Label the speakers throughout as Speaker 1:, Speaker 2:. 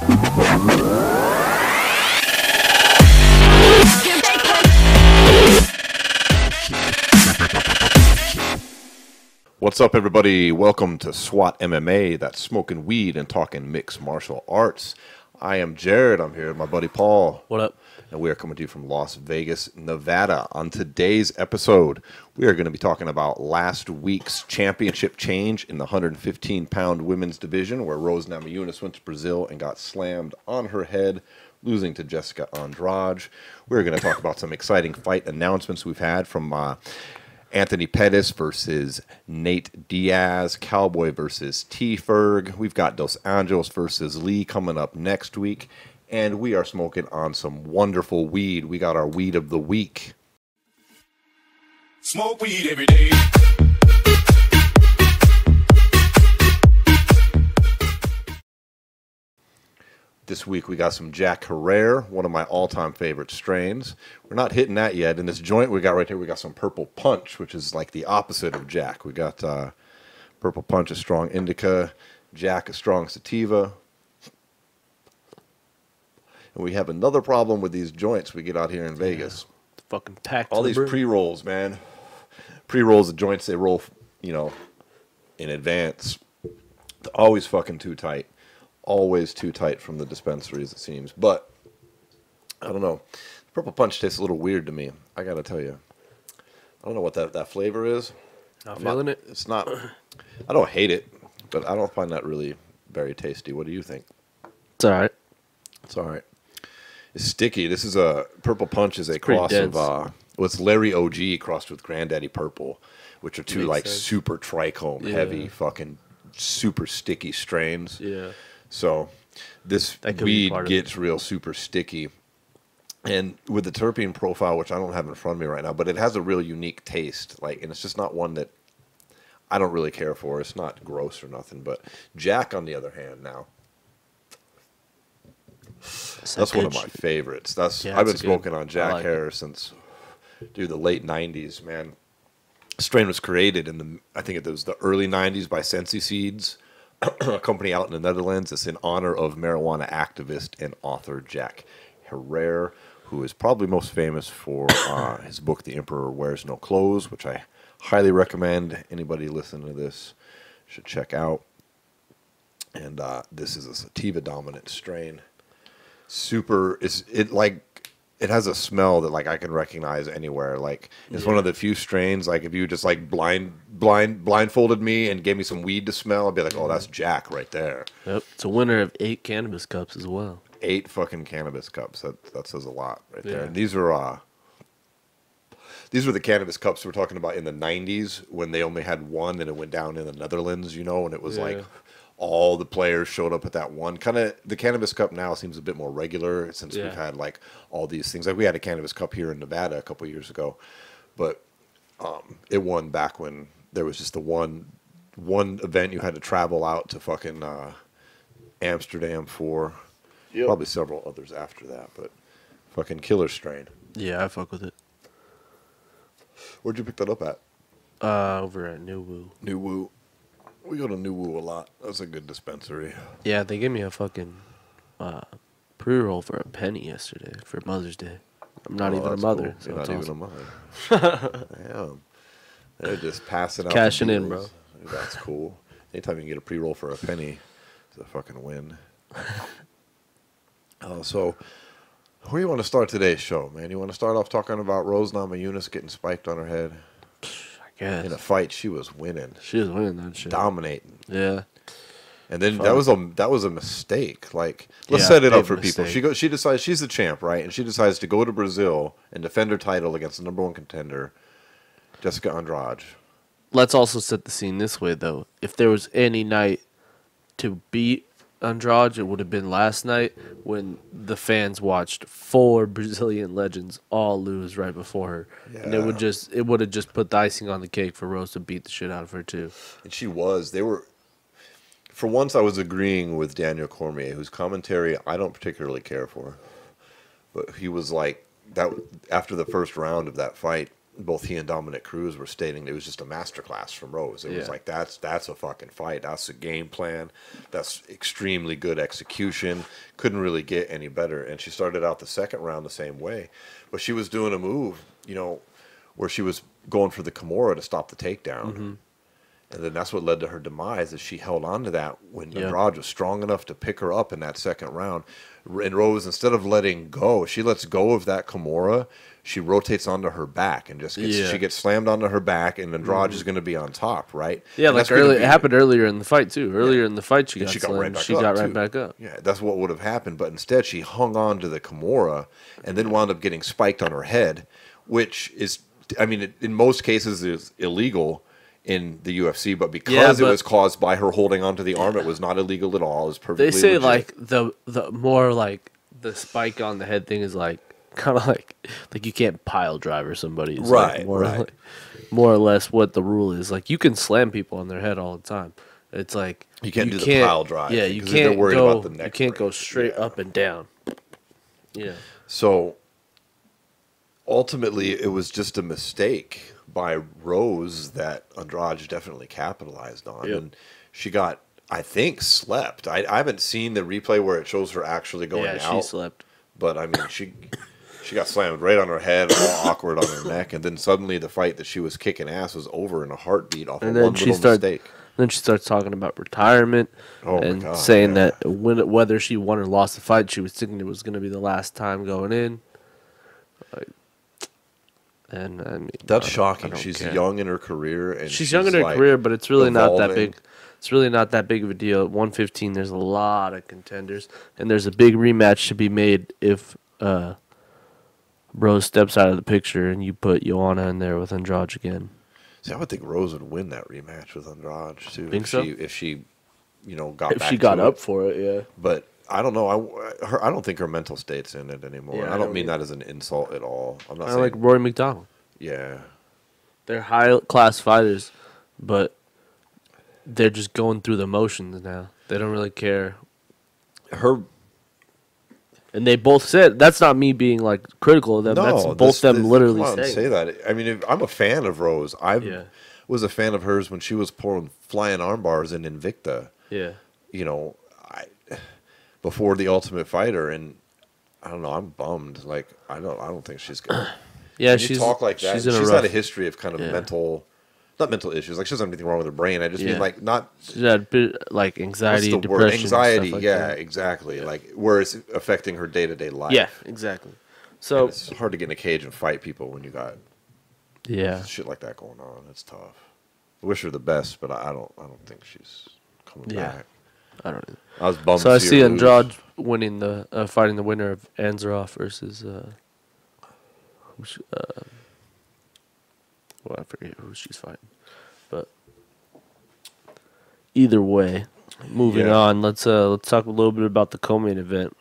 Speaker 1: What's up, everybody? Welcome to S.W.A.T MMA. That's smoking weed and talking mixed martial arts. I am Jared. I'm here with my buddy Paul.
Speaker 2: What up?
Speaker 1: And we are coming to you from Las Vegas, Nevada. On today's episode, we are going to be talking about last week's championship change in the 115-pound women's division, where Rose Namajunas went to Brazil and got slammed on her head, losing to Jessica Andrade. We're going to talk about some exciting fight announcements we've had from Anthony Pettis versus Nate Diaz, Cowboy versus T-Ferg. We've got Dos Anjos versus Lee coming up next week. And we are smoking on some wonderful weed. We got our weed of the week.
Speaker 3: Smoke weed every day.
Speaker 1: This week we got some Jack Herrera, one of my all-time favorite strains. We're not hitting that yet. In this joint we got right here, we got some Purple Punch, which is like the opposite of Jack. We got Purple Punch, a strong indica, Jack, a strong sativa. And we have another problem with these joints we get out here in Vegas.
Speaker 2: Fucking packed.
Speaker 1: All these pre-rolls, man. Pre-rolls, the joints, they roll, you know, in advance. They're always fucking too tight. Always too tight from the dispensaries, it seems. But, I don't know. Purple Punch tastes a little weird to me. I got to tell you. I don't know what that flavor is.
Speaker 2: Not feeling it?
Speaker 1: It's not. I don't hate it, but I don't find that really very tasty. What do you think?
Speaker 2: It's all right.
Speaker 1: It's all right. It's sticky. This is a Purple Punch is a cross
Speaker 2: dense.
Speaker 1: of it's Larry OG crossed with Granddaddy Purple, which are two
Speaker 2: Makes
Speaker 1: like
Speaker 2: sense.
Speaker 1: super trichome heavy fucking super sticky strains.
Speaker 2: Yeah.
Speaker 1: So this
Speaker 2: That could be
Speaker 1: weed
Speaker 2: part of
Speaker 1: gets real super sticky. And with the terpene profile, which I don't have in front of me right now, but it has a real unique taste. Like, and it's just not one that I don't really care for. It's not gross or nothing. But Jack, on the other hand, now. That's one of my favorites. I've been smoking on Jack Herrera since, the late 90s, man. Strain was created I think it was the early 90s by Sensi Seeds, a company out in the Netherlands. It's in honor of marijuana activist and author Jack Herrera, who is probably most famous for his book, The Emperor Wears No Clothes, which I highly recommend anybody listening to this should check out. And this is a sativa dominant strain. It has a smell that like I can recognize anywhere. Like it's one of the few strains, like if you just like blindfolded me and gave me some weed to smell, I'd be like, oh, that's Jack right there.
Speaker 2: Yep. It's a winner of 8 cannabis cups as well.
Speaker 1: 8 fucking cannabis cups. That says a lot right there.
Speaker 2: Yeah.
Speaker 1: And these were the cannabis cups we're talking about in the 90s when they only had one and it went down in the Netherlands, and it was like all the players showed up at that one. Kind of the cannabis cup now seems a bit more regular since we've had like all these things. Like we had a cannabis cup here in Nevada a couple years ago, but it won back when there was just the one event you had to travel out to fucking Amsterdam for. Yep. Probably several others after that, but fucking killer strain.
Speaker 2: Yeah, I fuck with it.
Speaker 1: Where'd you pick that up at?
Speaker 2: Over at New Woo.
Speaker 1: New Woo. We go to New Woo a lot. That's a good dispensary.
Speaker 2: Yeah, they gave me a fucking pre-roll for a penny yesterday for Mother's Day. I'm not even a mother.
Speaker 1: Cool.
Speaker 2: So
Speaker 1: You're not even a mother. Damn. They're just passing out.
Speaker 2: Cashing in, bro.
Speaker 1: That's cool. Anytime you can get a pre-roll for a penny, it's a fucking win. So, where do you want to start today's show, man? You want to start off talking about Rose Namajunas getting spiked on her head?
Speaker 2: I guess.
Speaker 1: In a fight, she was winning.
Speaker 2: She was winning that shit.
Speaker 1: Dominating.
Speaker 2: Yeah.
Speaker 1: And then that was a mistake. Like, let's set it up for people. She decides she's the champ, right? And she decides to go to Brazil and defend her title against the #1 contender, Jessica Andrade.
Speaker 2: Let's also set the scene this way, though. If there was any night to beat Andrade, it would have been last night when the fans watched 4 Brazilian legends all lose right before her. Yeah. And it would have just put the icing on the cake for Rose to beat the shit out of her too.
Speaker 1: And she was. For once I was agreeing with Daniel Cormier, whose commentary I don't particularly care for. But he was like that after the first round of that fight, both he and Dominic Cruz were stating it was just a masterclass from Rose. It was like, that's a fucking fight. That's a game plan. That's extremely good execution. Couldn't really get any better. And she started out the second round the same way. But she was doing a move, where she was going for the Kimura to stop the takedown.
Speaker 2: Mm-hmm.
Speaker 1: And then that's what led to her demise, is she held on to that when Andrade was strong enough to pick her up in that second round. And Rose, instead of letting go, she lets go of that Kimura. She rotates onto her back and just she gets slammed onto her back, and Andrade is going to be on top, right?
Speaker 2: Yeah,
Speaker 1: and
Speaker 2: like it happened earlier in the fight, too. Earlier in the fight, she got slammed. She got right back up.
Speaker 1: Yeah, that's what would have happened. But instead, she hung on to the Kimura and then wound up getting spiked on her head, which is, I mean, in most cases is illegal in the UFC, but because it was caused by her holding onto the arm, it was not illegal at all. It was perfectly
Speaker 2: They say
Speaker 1: legit.
Speaker 2: like the more like the spike on the head thing is like kind of like you can't pile driver somebody. It's
Speaker 1: Right,
Speaker 2: like more or less what the rule is. Like you can slam people on their head all the time. It's like
Speaker 1: you can't do the pile drive.
Speaker 2: Yeah, you
Speaker 1: can't
Speaker 2: can't
Speaker 1: about the neck.
Speaker 2: You can't go straight up and down. Yeah.
Speaker 1: So ultimately, it was just a mistake by Rose that Andrade definitely capitalized on.
Speaker 2: Yep.
Speaker 1: And she got, I think, slept. I haven't seen the replay where it shows her actually going out.
Speaker 2: Yeah, she slept.
Speaker 1: But, I mean, she got slammed right on her head, all awkward on her neck. And then suddenly the fight that she was kicking ass was over in a heartbeat off of one little mistake.
Speaker 2: Then she starts talking about retirement and saying that whether she won or lost the fight, she was thinking it was going to be the last time going in. And I mean,
Speaker 1: that's shocking. She's young in her career, and
Speaker 2: she's young in her career, but it's really not that big. It's really not that big of a deal. At 115, there's a lot of contenders, and there's a big rematch to be made if Rose steps out of the picture and you put Joanna in there with Andrade again.
Speaker 1: See, I would think Rose would win that rematch with Andrade too. If she
Speaker 2: got up for it, yeah.
Speaker 1: But I don't know. I don't think her mental state's in it anymore. Yeah, I don't mean that as an insult at all. I'm not saying
Speaker 2: like Rory McDonald.
Speaker 1: Yeah,
Speaker 2: they're high class fighters, but they're just going through the motions now. They don't really care. And they both said, that's not me being like critical of them. That's both them literally saying.
Speaker 1: Say that. I mean, I'm a fan of Rose. I was a fan of hers when she was pulling flying arm bars in Invicta.
Speaker 2: Yeah.
Speaker 1: Before the Ultimate Fighter, and I don't know. I'm bummed. Like I don't think she's gonna.
Speaker 2: Yeah, she's
Speaker 1: talk like that. She's had a history of kind of not mental issues. Like she doesn't have anything wrong with her brain. I just mean like not.
Speaker 2: She's had a bit like anxiety, depression,
Speaker 1: anxiety.
Speaker 2: Like
Speaker 1: yeah,
Speaker 2: that.
Speaker 1: exactly. Yeah. Like where it's affecting her day-to-day life.
Speaker 2: Yeah, exactly. So
Speaker 1: and it's hard to get in a cage and fight people when you got shit like that going on. It's tough. I wish her the best, but I don't think she's coming back.
Speaker 2: I don't know.
Speaker 1: I was bummed.
Speaker 2: So I see Andrade winning fighting the winner of Anzarov versus I forget who she's fighting, but either way, moving on. Let's talk a little bit about the co-main event.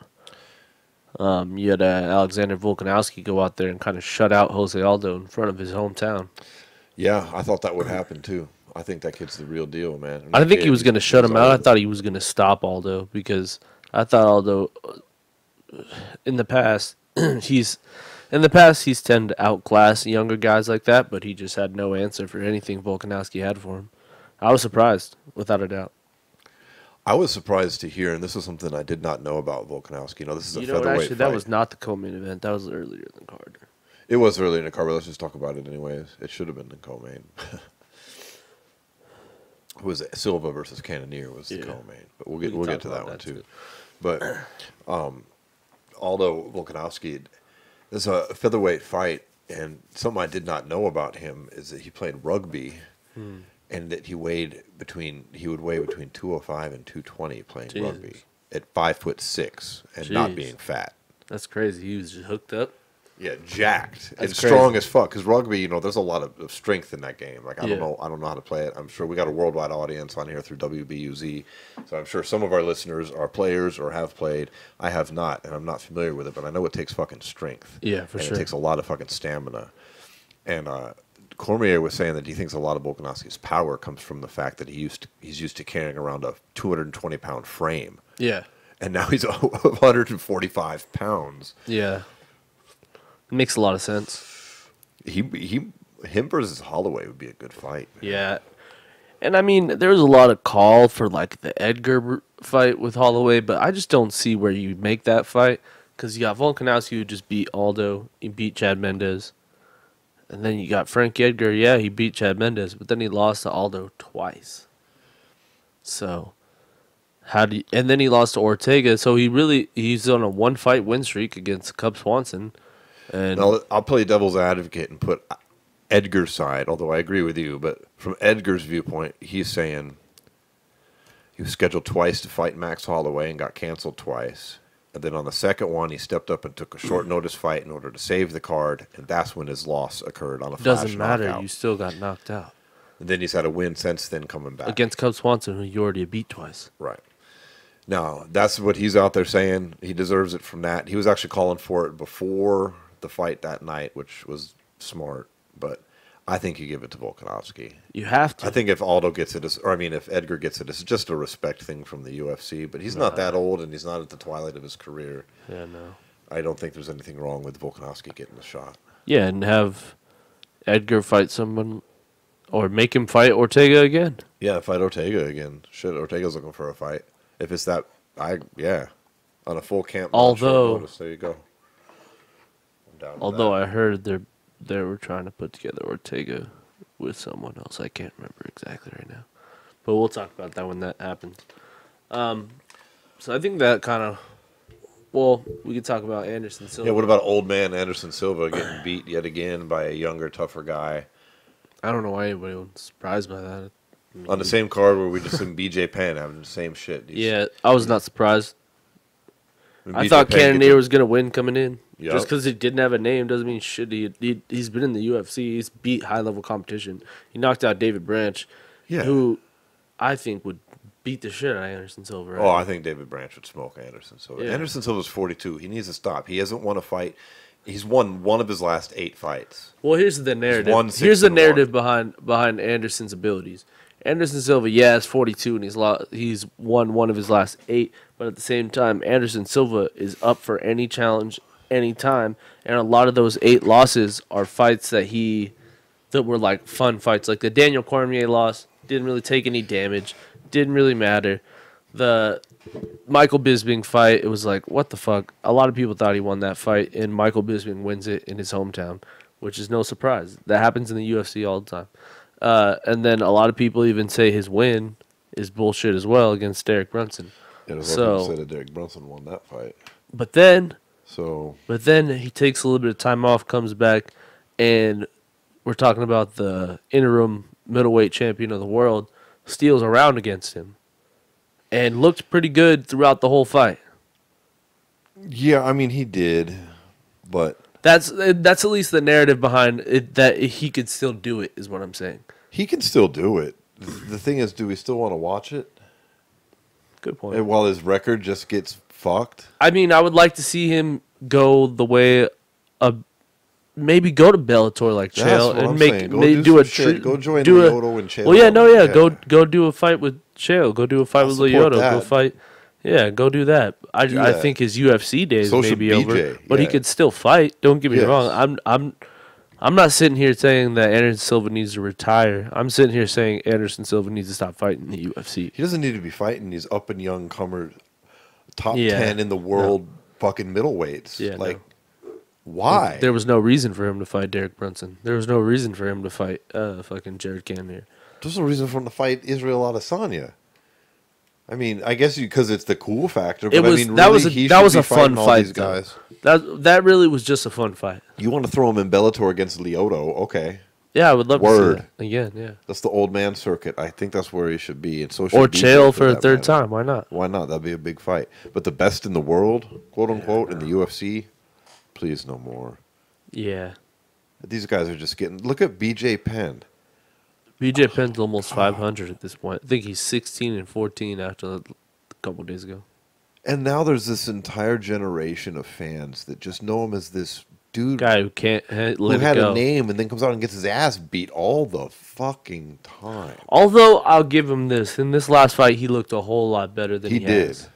Speaker 2: You had Alexander Volkanovski go out there and kind of shut out José Aldo in front of his hometown.
Speaker 1: Yeah, I thought that would happen too. I think that kid's the real deal, man.
Speaker 2: I didn't think he was going to shut him out. I thought he was going to stop Aldo because I thought Aldo, in the past, he's tended to outclass younger guys like that, but he just had no answer for anything Volkanovski had for him. I was surprised, without a doubt.
Speaker 1: I was surprised to hear, and this is something I did not know about Volkanovski. This is a featherweight fight.
Speaker 2: That was not the co-main event. That was earlier in the card.
Speaker 1: It was earlier in the card, but let's just talk about it anyways. It should have been the co-main. It was Silva versus Cannonier was the co-main, but we'll get to that one too. But Aldo Volkanovski, this is a featherweight fight, and something I did not know about him is that he played rugby, and that he would weigh between 205 and 220 playing rugby at 5'6" and not being fat.
Speaker 2: That's crazy. He was just hooked up.
Speaker 1: Yeah, jacked and strong as fuck. Because rugby, there's a lot of strength in that game. Like I don't know how to play it. I'm sure we got a worldwide audience on here through WBUZ, so I'm sure some of our listeners are players or have played. I have not, and I'm not familiar with it, but I know it takes fucking strength.
Speaker 2: Yeah, for sure.
Speaker 1: It takes a lot of fucking stamina. And Cormier was saying that he thinks a lot of Volkanovski's power comes from the fact that he's used to carrying around a 220-pound frame.
Speaker 2: Yeah.
Speaker 1: And now he's 145 pounds.
Speaker 2: Yeah. It makes a lot of sense.
Speaker 1: He Him versus Holloway would be a good fight. Man.
Speaker 2: Yeah. And I mean, there was a lot of call for like the Edgar fight with Holloway, but I just don't see where you make that fight because you got Volkanovski who just beat Aldo, he beat Chad Mendes, and then you got Frank Edgar. Yeah, he beat Chad Mendes, but then he lost to Aldo twice. So and then he lost to Ortega. So he's on a 1-fight win streak against Cub Swanson. And
Speaker 1: now, I'll play devil's advocate and put Edgar's side, although I agree with you, but from Edgar's viewpoint, he's saying he was scheduled twice to fight Max Holloway and got canceled twice. And then on the second one, he stepped up and took a short notice fight in order to save the card, and that's when his loss occurred on a flash
Speaker 2: doesn't matter.
Speaker 1: knockout.
Speaker 2: You still got knocked out.
Speaker 1: And then he's had a win since then coming back.
Speaker 2: Against Cub Swanson, who you already beat twice.
Speaker 1: Right. Now, that's what he's out there saying. He deserves it from that. He was actually calling for it before the fight that night, which was smart. But I think you give it to Volkanovski.
Speaker 2: You have to.
Speaker 1: I think if Aldo gets it, if Edgar gets it, it's just a respect thing from the UFC. But he's not that old, and he's not at the twilight of his career.
Speaker 2: Yeah, no.
Speaker 1: I don't think there's anything wrong with Volkanovski getting the shot.
Speaker 2: Yeah, and have Edgar fight someone, or make him fight Ortega again.
Speaker 1: Yeah, fight Ortega again. Shit, Ortega's looking for a fight. If it's that, on a full camp.
Speaker 2: Although,
Speaker 1: notice, there you go. I'm down with
Speaker 2: although
Speaker 1: that.
Speaker 2: I heard they were trying to put together Ortega with someone else. I can't remember exactly right now, but we'll talk about that when that happens. So I think that kind of, we could talk about Anderson Silva.
Speaker 1: Yeah, what about old man Anderson Silva getting beat yet again by a younger, tougher guy?
Speaker 2: I don't know why anybody was surprised by that.
Speaker 1: On the same card where we just seen BJ Penn having the same shit.
Speaker 2: Yeah, I was not surprised. I
Speaker 1: BJ
Speaker 2: thought
Speaker 1: Penn
Speaker 2: Cannonier was going to win coming in.
Speaker 1: Yep.
Speaker 2: Just because he didn't have a name doesn't mean shit. He's been in the UFC. He's beat high-level competition. He knocked out David Branch, who I think would beat the shit out of Anderson Silva. Right?
Speaker 1: Oh, I think David Branch would smoke Anderson Silva.
Speaker 2: Yeah.
Speaker 1: Anderson Silva's 42. He needs to stop. He hasn't won a fight. He's won one of his last 8 fights.
Speaker 2: Well, here's the narrative.
Speaker 1: won 6
Speaker 2: Here's the
Speaker 1: and
Speaker 2: narrative behind Anderson's abilities. Anderson Silva, is 42, and he's won one of his last 8. But at the same time, Anderson Silva is up for any challenge, anytime. And a lot of those 8 losses are fights that were like fun fights. Like the Daniel Cormier loss, didn't really take any damage, didn't really matter. The Michael Bisping fight, it was like, what the fuck? A lot of people thought he won that fight, and Michael Bisping wins it in his hometown, which is no surprise. That happens in the UFC all the time. And then a lot of people even say his win is bullshit as well against Derek Brunson.
Speaker 1: Yeah, there's a lot of people say that Derek Brunson won that fight.
Speaker 2: But then he takes a little bit of time off, comes back, and we're talking about the interim middleweight champion of the world, steals a round against him, and looked pretty good throughout the whole fight.
Speaker 1: Yeah, I mean, he did, but
Speaker 2: That's at least the narrative behind it, that he could still do it, is what I'm saying.
Speaker 1: he can still do it. The thing is, do we still want to watch it?
Speaker 2: Good point.
Speaker 1: And while his record just gets fucked?
Speaker 2: I mean, I would like to see him go the way of maybe go to Bellator like Chael and
Speaker 1: Go join Lyoto and Chael.
Speaker 2: Well, go do a fight with Chael. Go do a fight with Lyoto. Go do that. I think his UFC days may be over, but he could still fight. Don't get me wrong. I'm not sitting here saying that Anderson Silva needs to retire. I'm sitting here saying Anderson Silva needs to stop fighting in the UFC.
Speaker 1: He doesn't need to be fighting these up and young comer, top 10 in the world fucking middleweights.
Speaker 2: Yeah,
Speaker 1: why?
Speaker 2: There was no reason for him to fight Derek Brunson. There was no reason for him to fight fucking Jared Cannonier.
Speaker 1: There's no reason for him to fight Israel Adesanya. I mean, I guess because it's the cool factor. But
Speaker 2: that was a fun fight, guys. That really was just a fun fight.
Speaker 1: You want to throw him in Bellator against Lyoto? Okay.
Speaker 2: Yeah, I would love to see that again. Yeah,
Speaker 1: that's the old man circuit. I think that's where he should be, and so
Speaker 2: should Chael for a third time. Why not?
Speaker 1: Why not? That'd be a big fight. But the best in the world, quote unquote, in the UFC, please no more.
Speaker 2: Yeah,
Speaker 1: these guys are just getting. Look at BJ Penn.
Speaker 2: BJ Penn's almost 500 at this point. I think he's 16-14 after a couple days ago.
Speaker 1: And now there's this entire generation of fans that just know him as this dude
Speaker 2: guy who can't let
Speaker 1: who
Speaker 2: it
Speaker 1: had
Speaker 2: go.
Speaker 1: A name and then comes out and gets his ass beat all the fucking time.
Speaker 2: Although I'll give him this, in this last fight he looked a whole lot better than he
Speaker 1: did.
Speaker 2: has.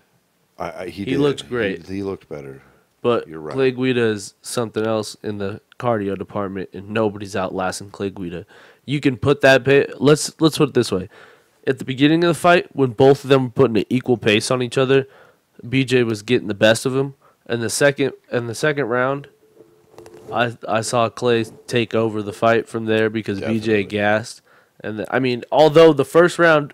Speaker 1: He
Speaker 2: looked great.
Speaker 1: He looked better.
Speaker 2: But
Speaker 1: You're right.
Speaker 2: Clay Guida is something else in the cardio department, and nobody's outlasting Clay Guida. You can put that let's put it this way. At the beginning of the fight, when both of them were putting an equal pace on each other, BJ was getting the best of him. And the second round, I saw Clay take over the fight from there because
Speaker 1: Definitely.
Speaker 2: BJ gassed. And although the first round,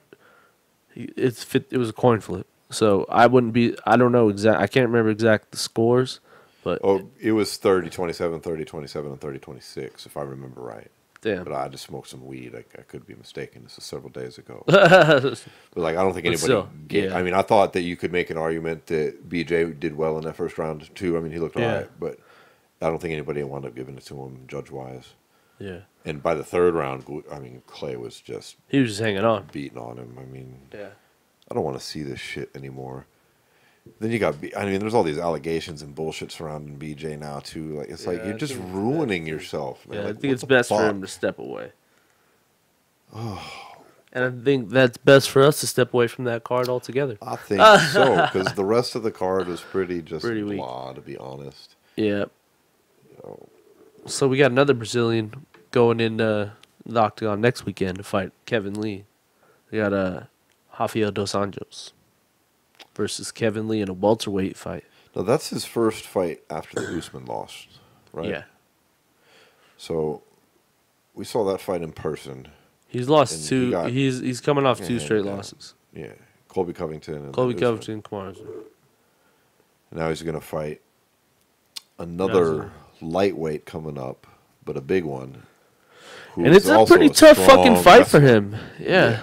Speaker 2: it was a coin flip. So I don't know I can't remember exact the scores, but
Speaker 1: It was 30-27, 30-27, and 30-26, if I remember right.
Speaker 2: damn.
Speaker 1: But I just smoked some weed. I could be mistaken. This is several days ago.
Speaker 2: Yeah.
Speaker 1: But I don't think anybody.
Speaker 2: still, yeah.
Speaker 1: I mean, I thought that you could make an argument that BJ did well in that first round too. I mean, he looked all right, but I don't think anybody wound up giving it to him judge wise.
Speaker 2: Yeah.
Speaker 1: And by the third round, I mean, Clay was just
Speaker 2: He was just hanging on.
Speaker 1: beating on him. I mean,
Speaker 2: Yeah.
Speaker 1: I don't want to see this shit anymore. Then you got, I mean, there's all these allegations and bullshit surrounding BJ now too. Like it's like
Speaker 2: Yeah,
Speaker 1: you're
Speaker 2: I
Speaker 1: just
Speaker 2: think
Speaker 1: ruining yourself, man.
Speaker 2: Yeah,
Speaker 1: Like,
Speaker 2: I think
Speaker 1: what
Speaker 2: it's
Speaker 1: the
Speaker 2: best for
Speaker 1: fuck?
Speaker 2: him to step away. And I think that's best for us to step away from that card altogether.
Speaker 1: I think so, because the rest of the card was pretty
Speaker 2: Pretty
Speaker 1: blah, to be honest.
Speaker 2: Yeah.
Speaker 1: know.
Speaker 2: So we got another Brazilian going into the octagon next weekend to fight Kevin Lee. We got Rafael dos Anjos versus Kevin Lee in a welterweight fight.
Speaker 1: Now that's his first fight after the Usman loss, right?
Speaker 2: Yeah.
Speaker 1: So we saw that fight in person.
Speaker 2: He's lost
Speaker 1: And
Speaker 2: two.
Speaker 1: he got
Speaker 2: He's coming off two
Speaker 1: handed
Speaker 2: straight
Speaker 1: down.
Speaker 2: losses.
Speaker 1: Yeah, Colby Covington. And
Speaker 2: Colby
Speaker 1: then Usman.
Speaker 2: Covington, Kamara.
Speaker 1: Now he's going to fight another lightweight coming up, but a big one. who
Speaker 2: And
Speaker 1: is
Speaker 2: it's a
Speaker 1: also
Speaker 2: pretty tough fucking
Speaker 1: strong
Speaker 2: fight for
Speaker 1: wrestler.
Speaker 2: him. Yeah.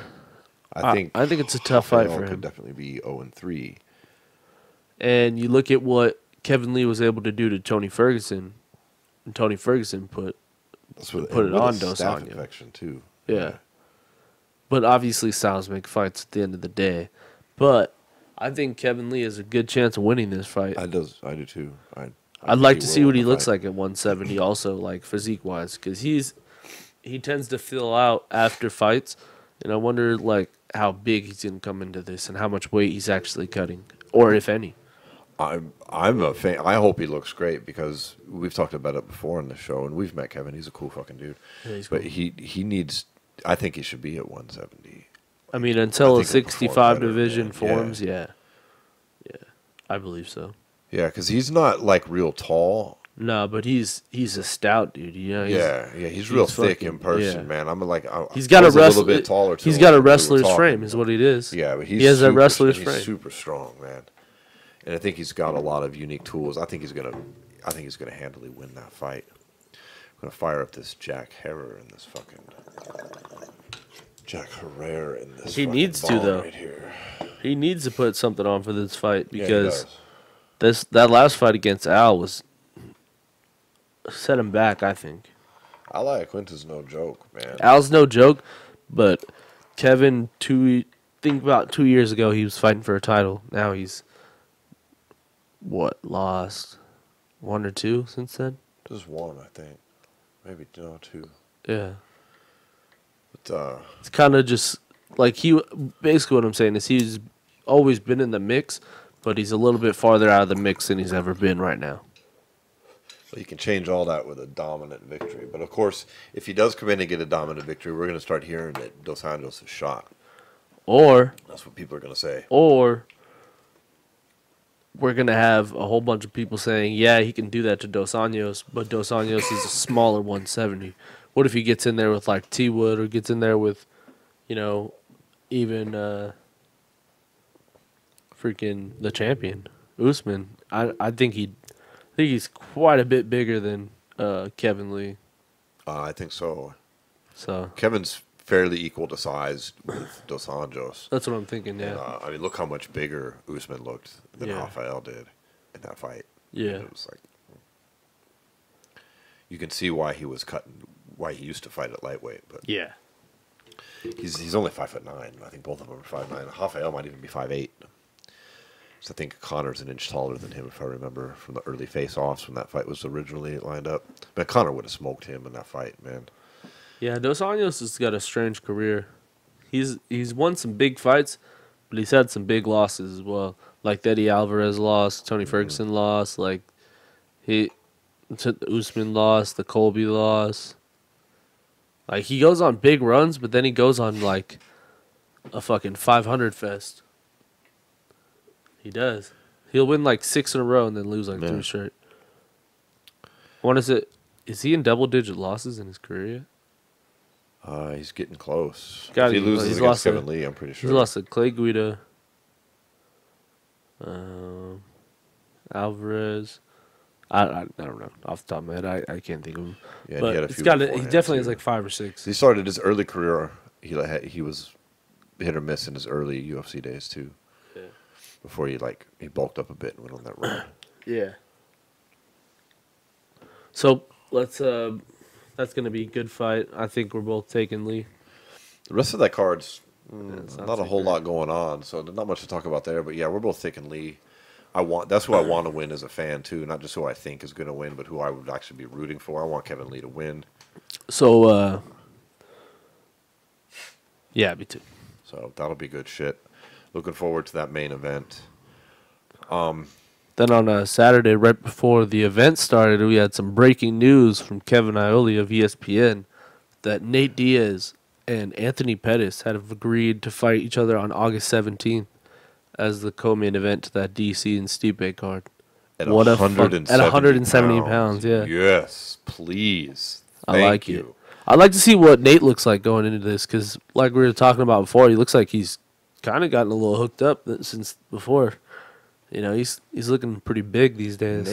Speaker 1: I think
Speaker 2: it's a tough fight
Speaker 1: Rafael
Speaker 2: for him.
Speaker 1: could definitely be 0-3.
Speaker 2: And you look at what Kevin Lee was able to do to Tony Ferguson, and Tony Ferguson put
Speaker 1: With
Speaker 2: it
Speaker 1: a
Speaker 2: on Dos
Speaker 1: staph
Speaker 2: Anjos.
Speaker 1: infection too.
Speaker 2: Yeah. But obviously styles make fights at the end of the day. But I think Kevin Lee has a good chance of winning this fight.
Speaker 1: I do too.
Speaker 2: I'd like to see what he looks like at 170 also, like physique-wise, because he tends to fill out after fights, and I wonder like how big he's going to come into this and how much weight he's actually cutting, or if any.
Speaker 1: I'm a fan. I hope he looks great because we've talked about it before on the show, and we've met Kevin. He's a cool fucking dude.
Speaker 2: Yeah, he's
Speaker 1: but
Speaker 2: cool.
Speaker 1: he needs. I think he should be at 170.
Speaker 2: I mean, until
Speaker 1: I
Speaker 2: a
Speaker 1: think he'll perform
Speaker 2: 65
Speaker 1: better,
Speaker 2: division
Speaker 1: man.
Speaker 2: forms, yeah, I believe so.
Speaker 1: Yeah, because he's not like real tall.
Speaker 2: No, but he's a stout dude. You know,
Speaker 1: He's real thick
Speaker 2: fucking-
Speaker 1: in person,
Speaker 2: yeah.
Speaker 1: man. I'm like,
Speaker 2: He's got
Speaker 1: I
Speaker 2: a
Speaker 1: was
Speaker 2: wrestler.
Speaker 1: little bit taller.
Speaker 2: He's
Speaker 1: too,
Speaker 2: got a
Speaker 1: when we were
Speaker 2: wrestler's
Speaker 1: talking,
Speaker 2: frame, is what it is.
Speaker 1: Yeah, but
Speaker 2: he has a wrestler's
Speaker 1: he's
Speaker 2: frame.
Speaker 1: super strong, man. And I think he's got a lot of unique tools. I think he's gonna handily win that fight. I'm gonna fire up this Jack Herrera in this fucking Jack Herrera in this.
Speaker 2: He
Speaker 1: fucking
Speaker 2: needs to,
Speaker 1: ball
Speaker 2: though.
Speaker 1: Right here.
Speaker 2: He needs to put something on for this fight
Speaker 1: Yeah, he
Speaker 2: because
Speaker 1: does.
Speaker 2: that last fight against Al was set him back. I think
Speaker 1: Al Quinta's no joke, man.
Speaker 2: Al's no joke, but Kevin, think about 2 years ago, he was fighting for a title. Now he's lost 1 or 2 since then.
Speaker 1: Just one, I think. Maybe no, two.
Speaker 2: Yeah,
Speaker 1: But
Speaker 2: it's kind of just like basically what I'm saying is he's always been in the mix, but he's a little bit farther out of the mix than he's ever been right now.
Speaker 1: so you can change all that with a dominant victory. But of course, if he does come in and get a dominant victory, we're going to start hearing that Dos Anjos is shot.
Speaker 2: Or
Speaker 1: That's what people are going to say.
Speaker 2: we're going to have a whole bunch of people saying, yeah, he can do that to Dos Anjos, but Dos Anjos is a smaller 170. What if he gets in there with, like, T. Wood or gets in there with, even freaking the champion, Usman? I think he's quite a bit bigger than Kevin Lee.
Speaker 1: I think so.
Speaker 2: So
Speaker 1: Kevin's fairly equal to size with Dos Anjos.
Speaker 2: that's what I'm thinking, yeah.
Speaker 1: And, I mean, look how much bigger Usman looked than
Speaker 2: Yeah.
Speaker 1: Rafael did in that fight.
Speaker 2: Yeah.
Speaker 1: It was like, you can see why he used to fight at lightweight, but
Speaker 2: Yeah.
Speaker 1: he's only 5'9". I think both of them are 5'9". Rafael might even be 5'8". So I think Connor's an inch taller than him, if I remember from the early face-offs when that fight was originally lined up. But Connor would have smoked him in that fight, man.
Speaker 2: Yeah, Dos Anjos has got a strange career. He's won some big fights, but he's had some big losses as well. Like the Eddie Alvarez loss, Tony Ferguson loss. Like He took the Usman loss, the Colby loss. Like, he goes on big runs, but then he goes on, like, a fucking 500 fest. He does. He'll win, like, 6 in a row and then lose, like, 3 straight. Is he in double-digit losses in his career yet?
Speaker 1: He's getting close.
Speaker 2: If
Speaker 1: he loses against Kevin Lee, I'm pretty sure.
Speaker 2: He's lost to Clay Guida, Alvarez. I don't know. Off the top of my head, I can't think of him.
Speaker 1: Yeah,
Speaker 2: but
Speaker 1: he had a few
Speaker 2: he definitely has like 5 or 6.
Speaker 1: He started his early career. He was hit or miss in his early UFC days too.
Speaker 2: Yeah.
Speaker 1: Before he bulked up a bit and went on that run.
Speaker 2: Yeah. So let's. That's gonna be a good fight. I think we're both taking Lee.
Speaker 1: The rest of that card's not a whole lot going on, so not much to talk about there. But yeah, we're both taking Lee. That's who I want to win as a fan too, not just who I think is going to win, but who I would actually be rooting for. I want Kevin Lee to win.
Speaker 2: So, yeah, me too.
Speaker 1: So that'll be good shit. Looking forward to that main event.
Speaker 2: Then on a Saturday, right before the event started, we had some breaking news from Kevin Iole of ESPN that Nate Diaz and Anthony Pettis had agreed to fight each other on August 17th. As the co-main event to that DC and Stipe card.
Speaker 1: At 170
Speaker 2: pounds, yeah.
Speaker 1: Yes, please.
Speaker 2: I like it. I'd like to see what Nate looks like going into this, because like we were talking about before, he looks like he's kind of gotten a little hooked up since before. You know, he's looking pretty big these days.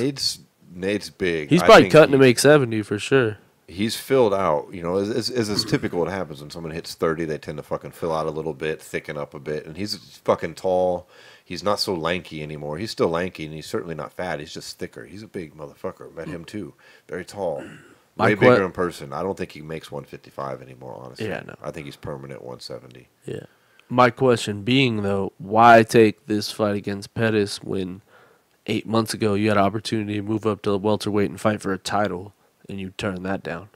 Speaker 1: Nate's big.
Speaker 2: He's probably cutting to make 70 for sure.
Speaker 1: He's filled out. You know, as typical what happens when someone hits 30, they tend to fucking fill out a little bit, thicken up a bit. And he's fucking tall. He's not so lanky anymore. He's still lanky, and he's certainly not fat. He's just thicker. He's a big motherfucker. Met him too. Very tall. Way bigger in person. I don't think he makes 155 anymore, honestly.
Speaker 2: Yeah, no.
Speaker 1: I think he's permanent 170.
Speaker 2: Yeah. My question being, though, why take this fight against Pettis when 8 months ago you had an opportunity to move up to the welterweight and fight for a title? And you turn that down?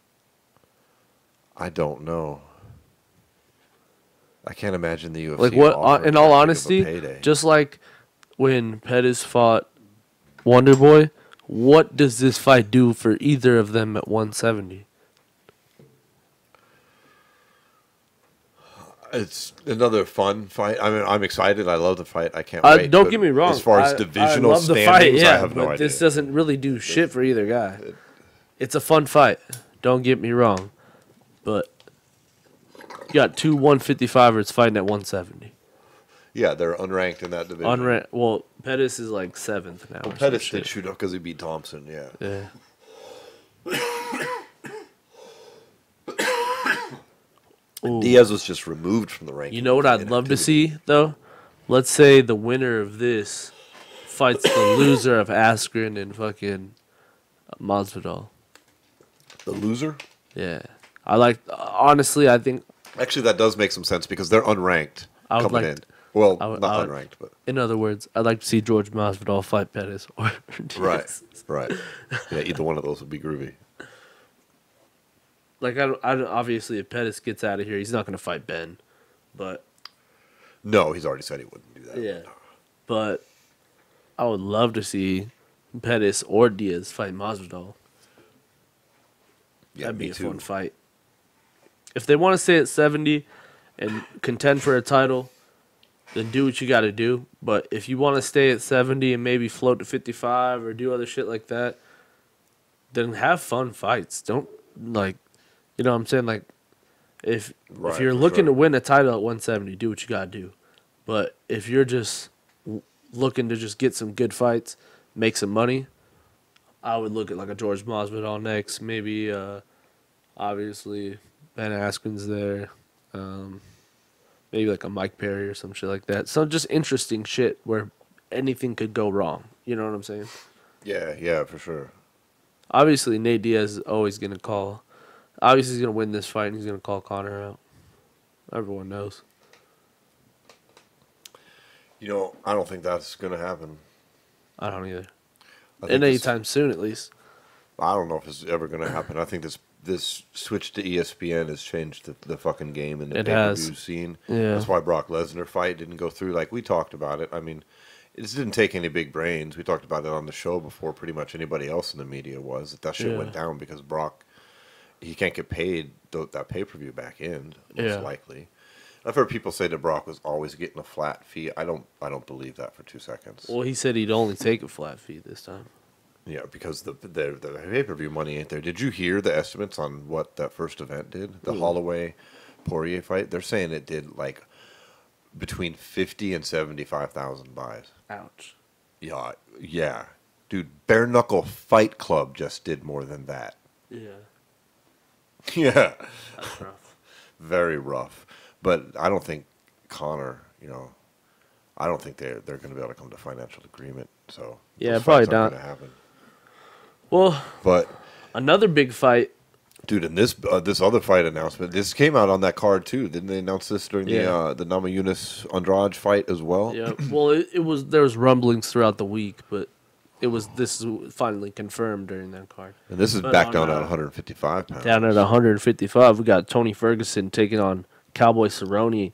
Speaker 1: I don't know. I can't imagine the UFC.
Speaker 2: Like what? In all honesty, just like when Pettis fought Wonderboy, what does this fight do for either of them at 170?
Speaker 1: It's another fun fight. I mean, I'm excited. I love the fight. I can't wait.
Speaker 2: Don't get me wrong.
Speaker 1: As far as divisional
Speaker 2: love
Speaker 1: standings,
Speaker 2: the fight, yeah,
Speaker 1: I have no idea.
Speaker 2: This doesn't really do shit for either guy. It's a fun fight. Don't get me wrong. But you got 2 155ers fighting at 170.
Speaker 1: Yeah, they're unranked in that division.
Speaker 2: Well, Pettis is like 7th now.
Speaker 1: Well, Pettis did shoot up because he beat Thompson, yeah.
Speaker 2: Yeah.
Speaker 1: Diaz was just removed from the ranking.
Speaker 2: You know what I'd love to see, though? Let's say the winner of this fights the loser of Askren and fucking Masvidal.
Speaker 1: The loser?
Speaker 2: Yeah. Honestly, I think...
Speaker 1: Actually, that does make some sense because they're unranked coming in. Well, not unranked, but...
Speaker 2: In other words, I'd like to see George Masvidal fight Pettis or Diaz.
Speaker 1: Right. Yeah, either one of those would be groovy.
Speaker 2: Like, obviously, if Pettis gets out of here, he's not going to fight Ben. But...
Speaker 1: No, he's already said he wouldn't do that.
Speaker 2: Yeah. But I would love to see Pettis or Diaz fight Masvidal.
Speaker 1: Yeah,
Speaker 2: that'd be a fun fight. If they want to stay at 70 and contend for a title, then do what you got to do. But if you want to stay at 70 and maybe float to 55 or do other shit like that, then have fun fights. Don't, like, you know what I'm saying? Like, if you're looking to win a title at 170, do what you got to do. But if you're just looking to just get some good fights, make some money, I would look at like a George Masvidal next. Maybe, obviously, Ben Askren's there. Maybe like a Mike Perry or some shit like that. So just interesting shit where anything could go wrong. You know what I'm saying?
Speaker 1: Yeah, for sure.
Speaker 2: Obviously, Nate Diaz is always going to call. Obviously, he's going to win this fight and he's going to call Conor out. Everyone knows.
Speaker 1: You know, I don't think that's going to happen.
Speaker 2: I don't either. Anytime soon, at least.
Speaker 1: I don't know if it's ever going to happen. I think this switch to ESPN has changed the fucking game in the pay-per-view scene.
Speaker 2: Yeah.
Speaker 1: That's why Brock Lesnar fight didn't go through. Like, we talked about it. I mean, It just didn't take any big brains. We talked about it on the show before. Pretty much anybody else in the media was that shit went down because Brock, he can't get paid that pay-per-view back end, most likely. I've heard people say that Brock was always getting a flat fee. I don't believe that for 2 seconds.
Speaker 2: Well, he said he'd only take a flat fee this time.
Speaker 1: Yeah, because the pay-per-view money ain't there. Did you hear the estimates on what that first event did? The Holloway Poirier fight? They're saying it did like between 50 and 75,000 buys.
Speaker 2: Ouch.
Speaker 1: Yeah. Dude, Bare Knuckle Fight Club just did more than that.
Speaker 2: Yeah.
Speaker 1: Yeah.
Speaker 2: That's rough.
Speaker 1: Very rough. But I don't think Conor, I don't think they're going to be able to come to financial agreement. So
Speaker 2: yeah, probably not.
Speaker 1: Gonna happen.
Speaker 2: Well,
Speaker 1: but
Speaker 2: another big fight.
Speaker 1: Dude, and this other fight announcement, this came out on that card too. Didn't they announce this during the Namajunas Andrade fight as well?
Speaker 2: Yeah. Well, it was there was rumblings throughout the week, but this is finally confirmed during that card.
Speaker 1: And this is back down at 155 pounds.
Speaker 2: Down at 155, we got Tony Ferguson taking on Cowboy Cerrone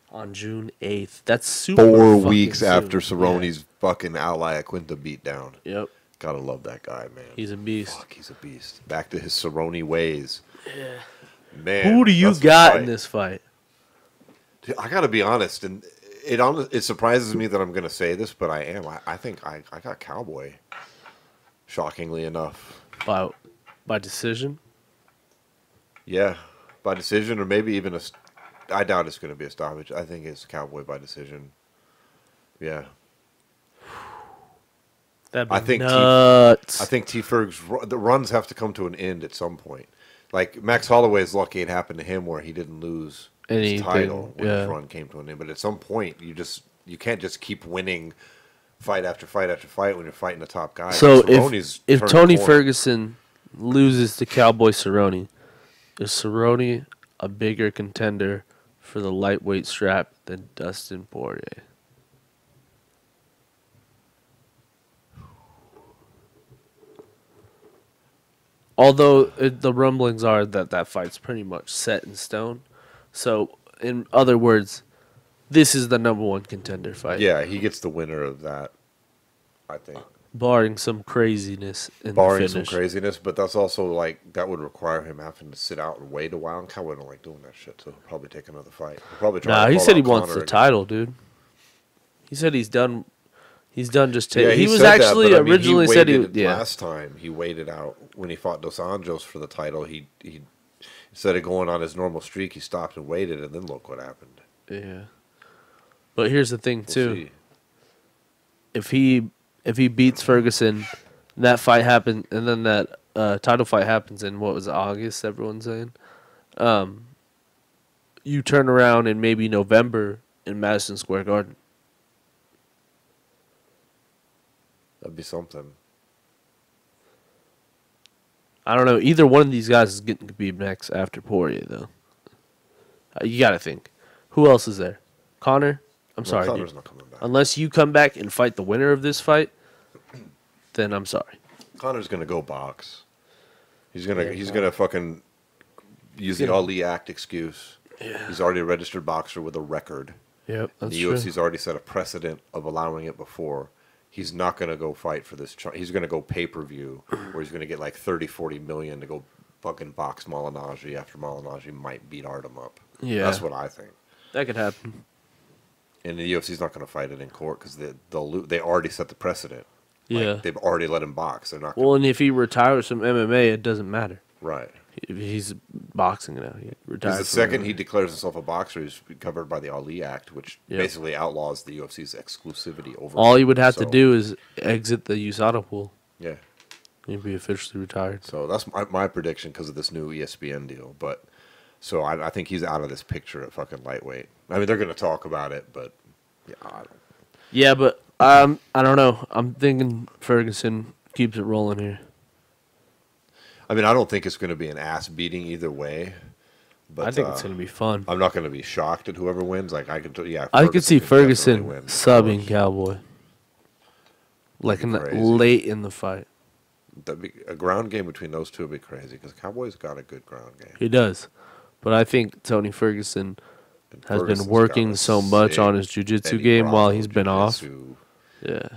Speaker 2: on June 8th. That's super
Speaker 1: 4 weeks
Speaker 2: soon.
Speaker 1: after Cerrone's fucking Ally Quinta beat down.
Speaker 2: Yep.
Speaker 1: Gotta love that guy, man.
Speaker 2: He's a beast.
Speaker 1: Fuck, he's a beast. Back to his Cerrone ways.
Speaker 2: Yeah.
Speaker 1: Man.
Speaker 2: Who do you got in this fight?
Speaker 1: Dude, I gotta be honest, and it surprises me that I'm gonna say this, but I am. I think I got Cowboy. Shockingly enough.
Speaker 2: By decision?
Speaker 1: Yeah. By decision, or maybe even I doubt it's going to be a stoppage. I think it's Cowboy by decision. Yeah.
Speaker 2: That'd be nuts.
Speaker 1: I think T. Ferg's the runs have to come to an end at some point. Like Max Holloway is lucky it happened to him where he didn't lose his title when his run came to an end. But at some point, you can't just keep winning fight after fight after fight when you're fighting the top guy.
Speaker 2: So if Tony Ferguson loses to Cowboy Cerrone, is Cerrone a bigger contender for the lightweight strap than Dustin Poirier? Although the rumblings are that fight's pretty much set in stone. So, in other words, this is the number one contender fight.
Speaker 1: Yeah, he gets the winner of that, I think.
Speaker 2: Barring some craziness in the finish.
Speaker 1: But that's also like that would require him having to sit out and wait a while. And Cowboy don't like doing that shit, so he'll probably take another fight. He'll probably try
Speaker 2: he said he wants the title, dude. He said he's done. He's done just taking.
Speaker 1: Yeah,
Speaker 2: he was actually
Speaker 1: that,
Speaker 2: originally said he.
Speaker 1: Yeah. Last time he waited out when he fought Dos Anjos for the title. He instead of going on his normal streak, he stopped and waited, and then look what happened.
Speaker 2: Yeah, but here's the thing
Speaker 1: We'll
Speaker 2: see. If he beats Ferguson, that fight happens, and then that title fight happens in what was August? Everyone's saying. You turn around in maybe November in Madison Square Garden.
Speaker 1: That'd be something.
Speaker 2: I don't know. Either one of these guys is getting to be next after Poirier, though. You got to think. Who else is there? Conor? I'm sorry,
Speaker 1: Conor's
Speaker 2: dude.
Speaker 1: not coming back.
Speaker 2: Unless you come back and fight the winner of this fight, then I'm sorry.
Speaker 1: Conor's gonna go box. He's gonna fucking use the Ali Act excuse. Yeah. He's already a registered boxer with a record.
Speaker 2: Yep, that's
Speaker 1: the UFC's already set a precedent of allowing it before. He's not going to go fight for this. He's going to go pay-per-view where he's going to get like 30, 40 million to go fucking box Malignaggi after Malignaggi might beat Artem up.
Speaker 2: Yeah.
Speaker 1: That's what I think.
Speaker 2: That could happen.
Speaker 1: And the UFC's not going to fight it in court because they already set the precedent.
Speaker 2: Yeah.
Speaker 1: They've already let him box. They're not.
Speaker 2: Well, and if he retires from MMA, it doesn't matter.
Speaker 1: Right.
Speaker 2: If he's boxing now, he retires.
Speaker 1: Because the second he declares himself a boxer, he's covered by the Ali Act, which basically outlaws the UFC's exclusivity over.
Speaker 2: All he would have to do is exit the USADA pool.
Speaker 1: Yeah.
Speaker 2: He'd be officially retired.
Speaker 1: So that's my prediction because of this new ESPN deal. But so I think he's out of this picture at fucking lightweight. I mean, they're going to talk about it, but yeah, I don't.
Speaker 2: Yeah, but I don't know. I'm thinking Ferguson keeps it rolling here.
Speaker 1: I mean, I don't think it's going to be an ass beating either way. But
Speaker 2: I think it's going to be fun.
Speaker 1: I'm not going to be shocked at whoever wins. Like I could
Speaker 2: see Ferguson subbing Cowboy, like late in the fight.
Speaker 1: A ground game between those two would be crazy because Cowboy's got a good ground game.
Speaker 2: He does, but I think Tony Ferguson has been working so much on his jiu-jitsu game while he's been off. Yeah.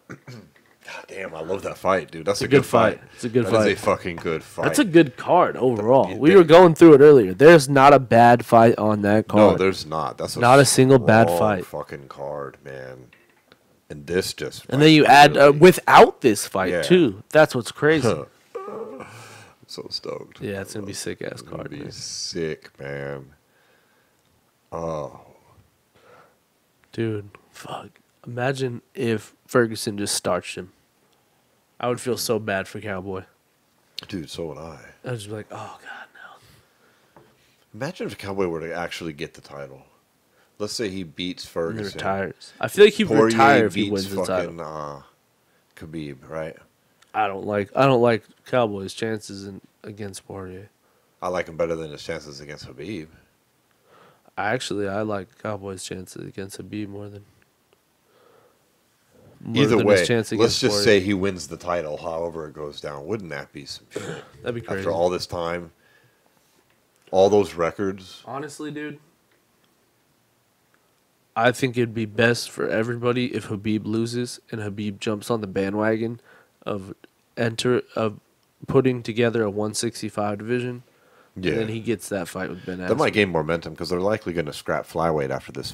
Speaker 1: God damn, I love that fight, dude. That's a
Speaker 2: good
Speaker 1: good fight.
Speaker 2: It's a good
Speaker 1: That
Speaker 2: fight.
Speaker 1: is a fucking good fight.
Speaker 2: That's a good card overall. We were going through it earlier. There's not a bad fight on that card.
Speaker 1: No, there's not. That's
Speaker 2: not a single bad
Speaker 1: strong
Speaker 2: fight.
Speaker 1: Fucking card, man. And this just.
Speaker 2: And then you add without this fight
Speaker 1: Yeah.
Speaker 2: too. That's what's crazy.
Speaker 1: I'm so stoked.
Speaker 2: Yeah, it's gonna be sick ass
Speaker 1: It's gonna
Speaker 2: card.
Speaker 1: be
Speaker 2: Man.
Speaker 1: sick, man. Oh,
Speaker 2: Dude, fuck. Imagine if Ferguson just starched him. I would feel so bad for Cowboy.
Speaker 1: dude, so would I.
Speaker 2: I would just be like, oh god, no.
Speaker 1: Imagine if Cowboy were to actually get the title. Let's say he beats
Speaker 2: And
Speaker 1: Ferguson.
Speaker 2: he retires. I feel like he'd
Speaker 1: Poirier
Speaker 2: retire if he
Speaker 1: beats
Speaker 2: wins the title.
Speaker 1: fucking Khabib, right?
Speaker 2: I don't like Cowboy's chances against Poirier.
Speaker 1: I like him better than his chances against Khabib.
Speaker 2: I like Cowboy's chances against Habib more than
Speaker 1: Either
Speaker 2: his
Speaker 1: way,
Speaker 2: chance
Speaker 1: let's
Speaker 2: against
Speaker 1: just
Speaker 2: Poirier.
Speaker 1: say he wins the title, however it goes down. Wouldn't that be some shit?
Speaker 2: That'd be crazy.
Speaker 1: After all this time, all those records.
Speaker 2: Honestly, dude, I think it'd be best for everybody if Habib loses and Habib jumps on the bandwagon of putting together a 165 division.
Speaker 1: Yeah,
Speaker 2: And then he gets that fight with Ben Askren.
Speaker 1: that might gain momentum because they're likely going to scrap flyweight after this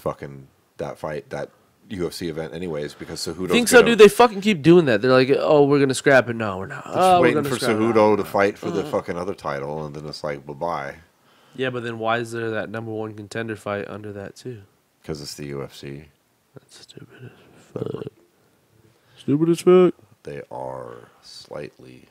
Speaker 1: that UFC event, anyways. Because Cejudo's
Speaker 2: Think so, dude? They fucking keep doing that. They're like, oh, we're gonna scrap it. No, we're not.
Speaker 1: Just
Speaker 2: Oh, we're
Speaker 1: waiting
Speaker 2: gonna
Speaker 1: for
Speaker 2: scrap it.
Speaker 1: Cejudo to fight for the fucking other title, and then it's like bye bye
Speaker 2: Yeah, but then why is there that number one contender fight under that too?
Speaker 1: because it's the UFC.
Speaker 2: That's stupid as fuck. Stupid as fuck.
Speaker 1: They are slightly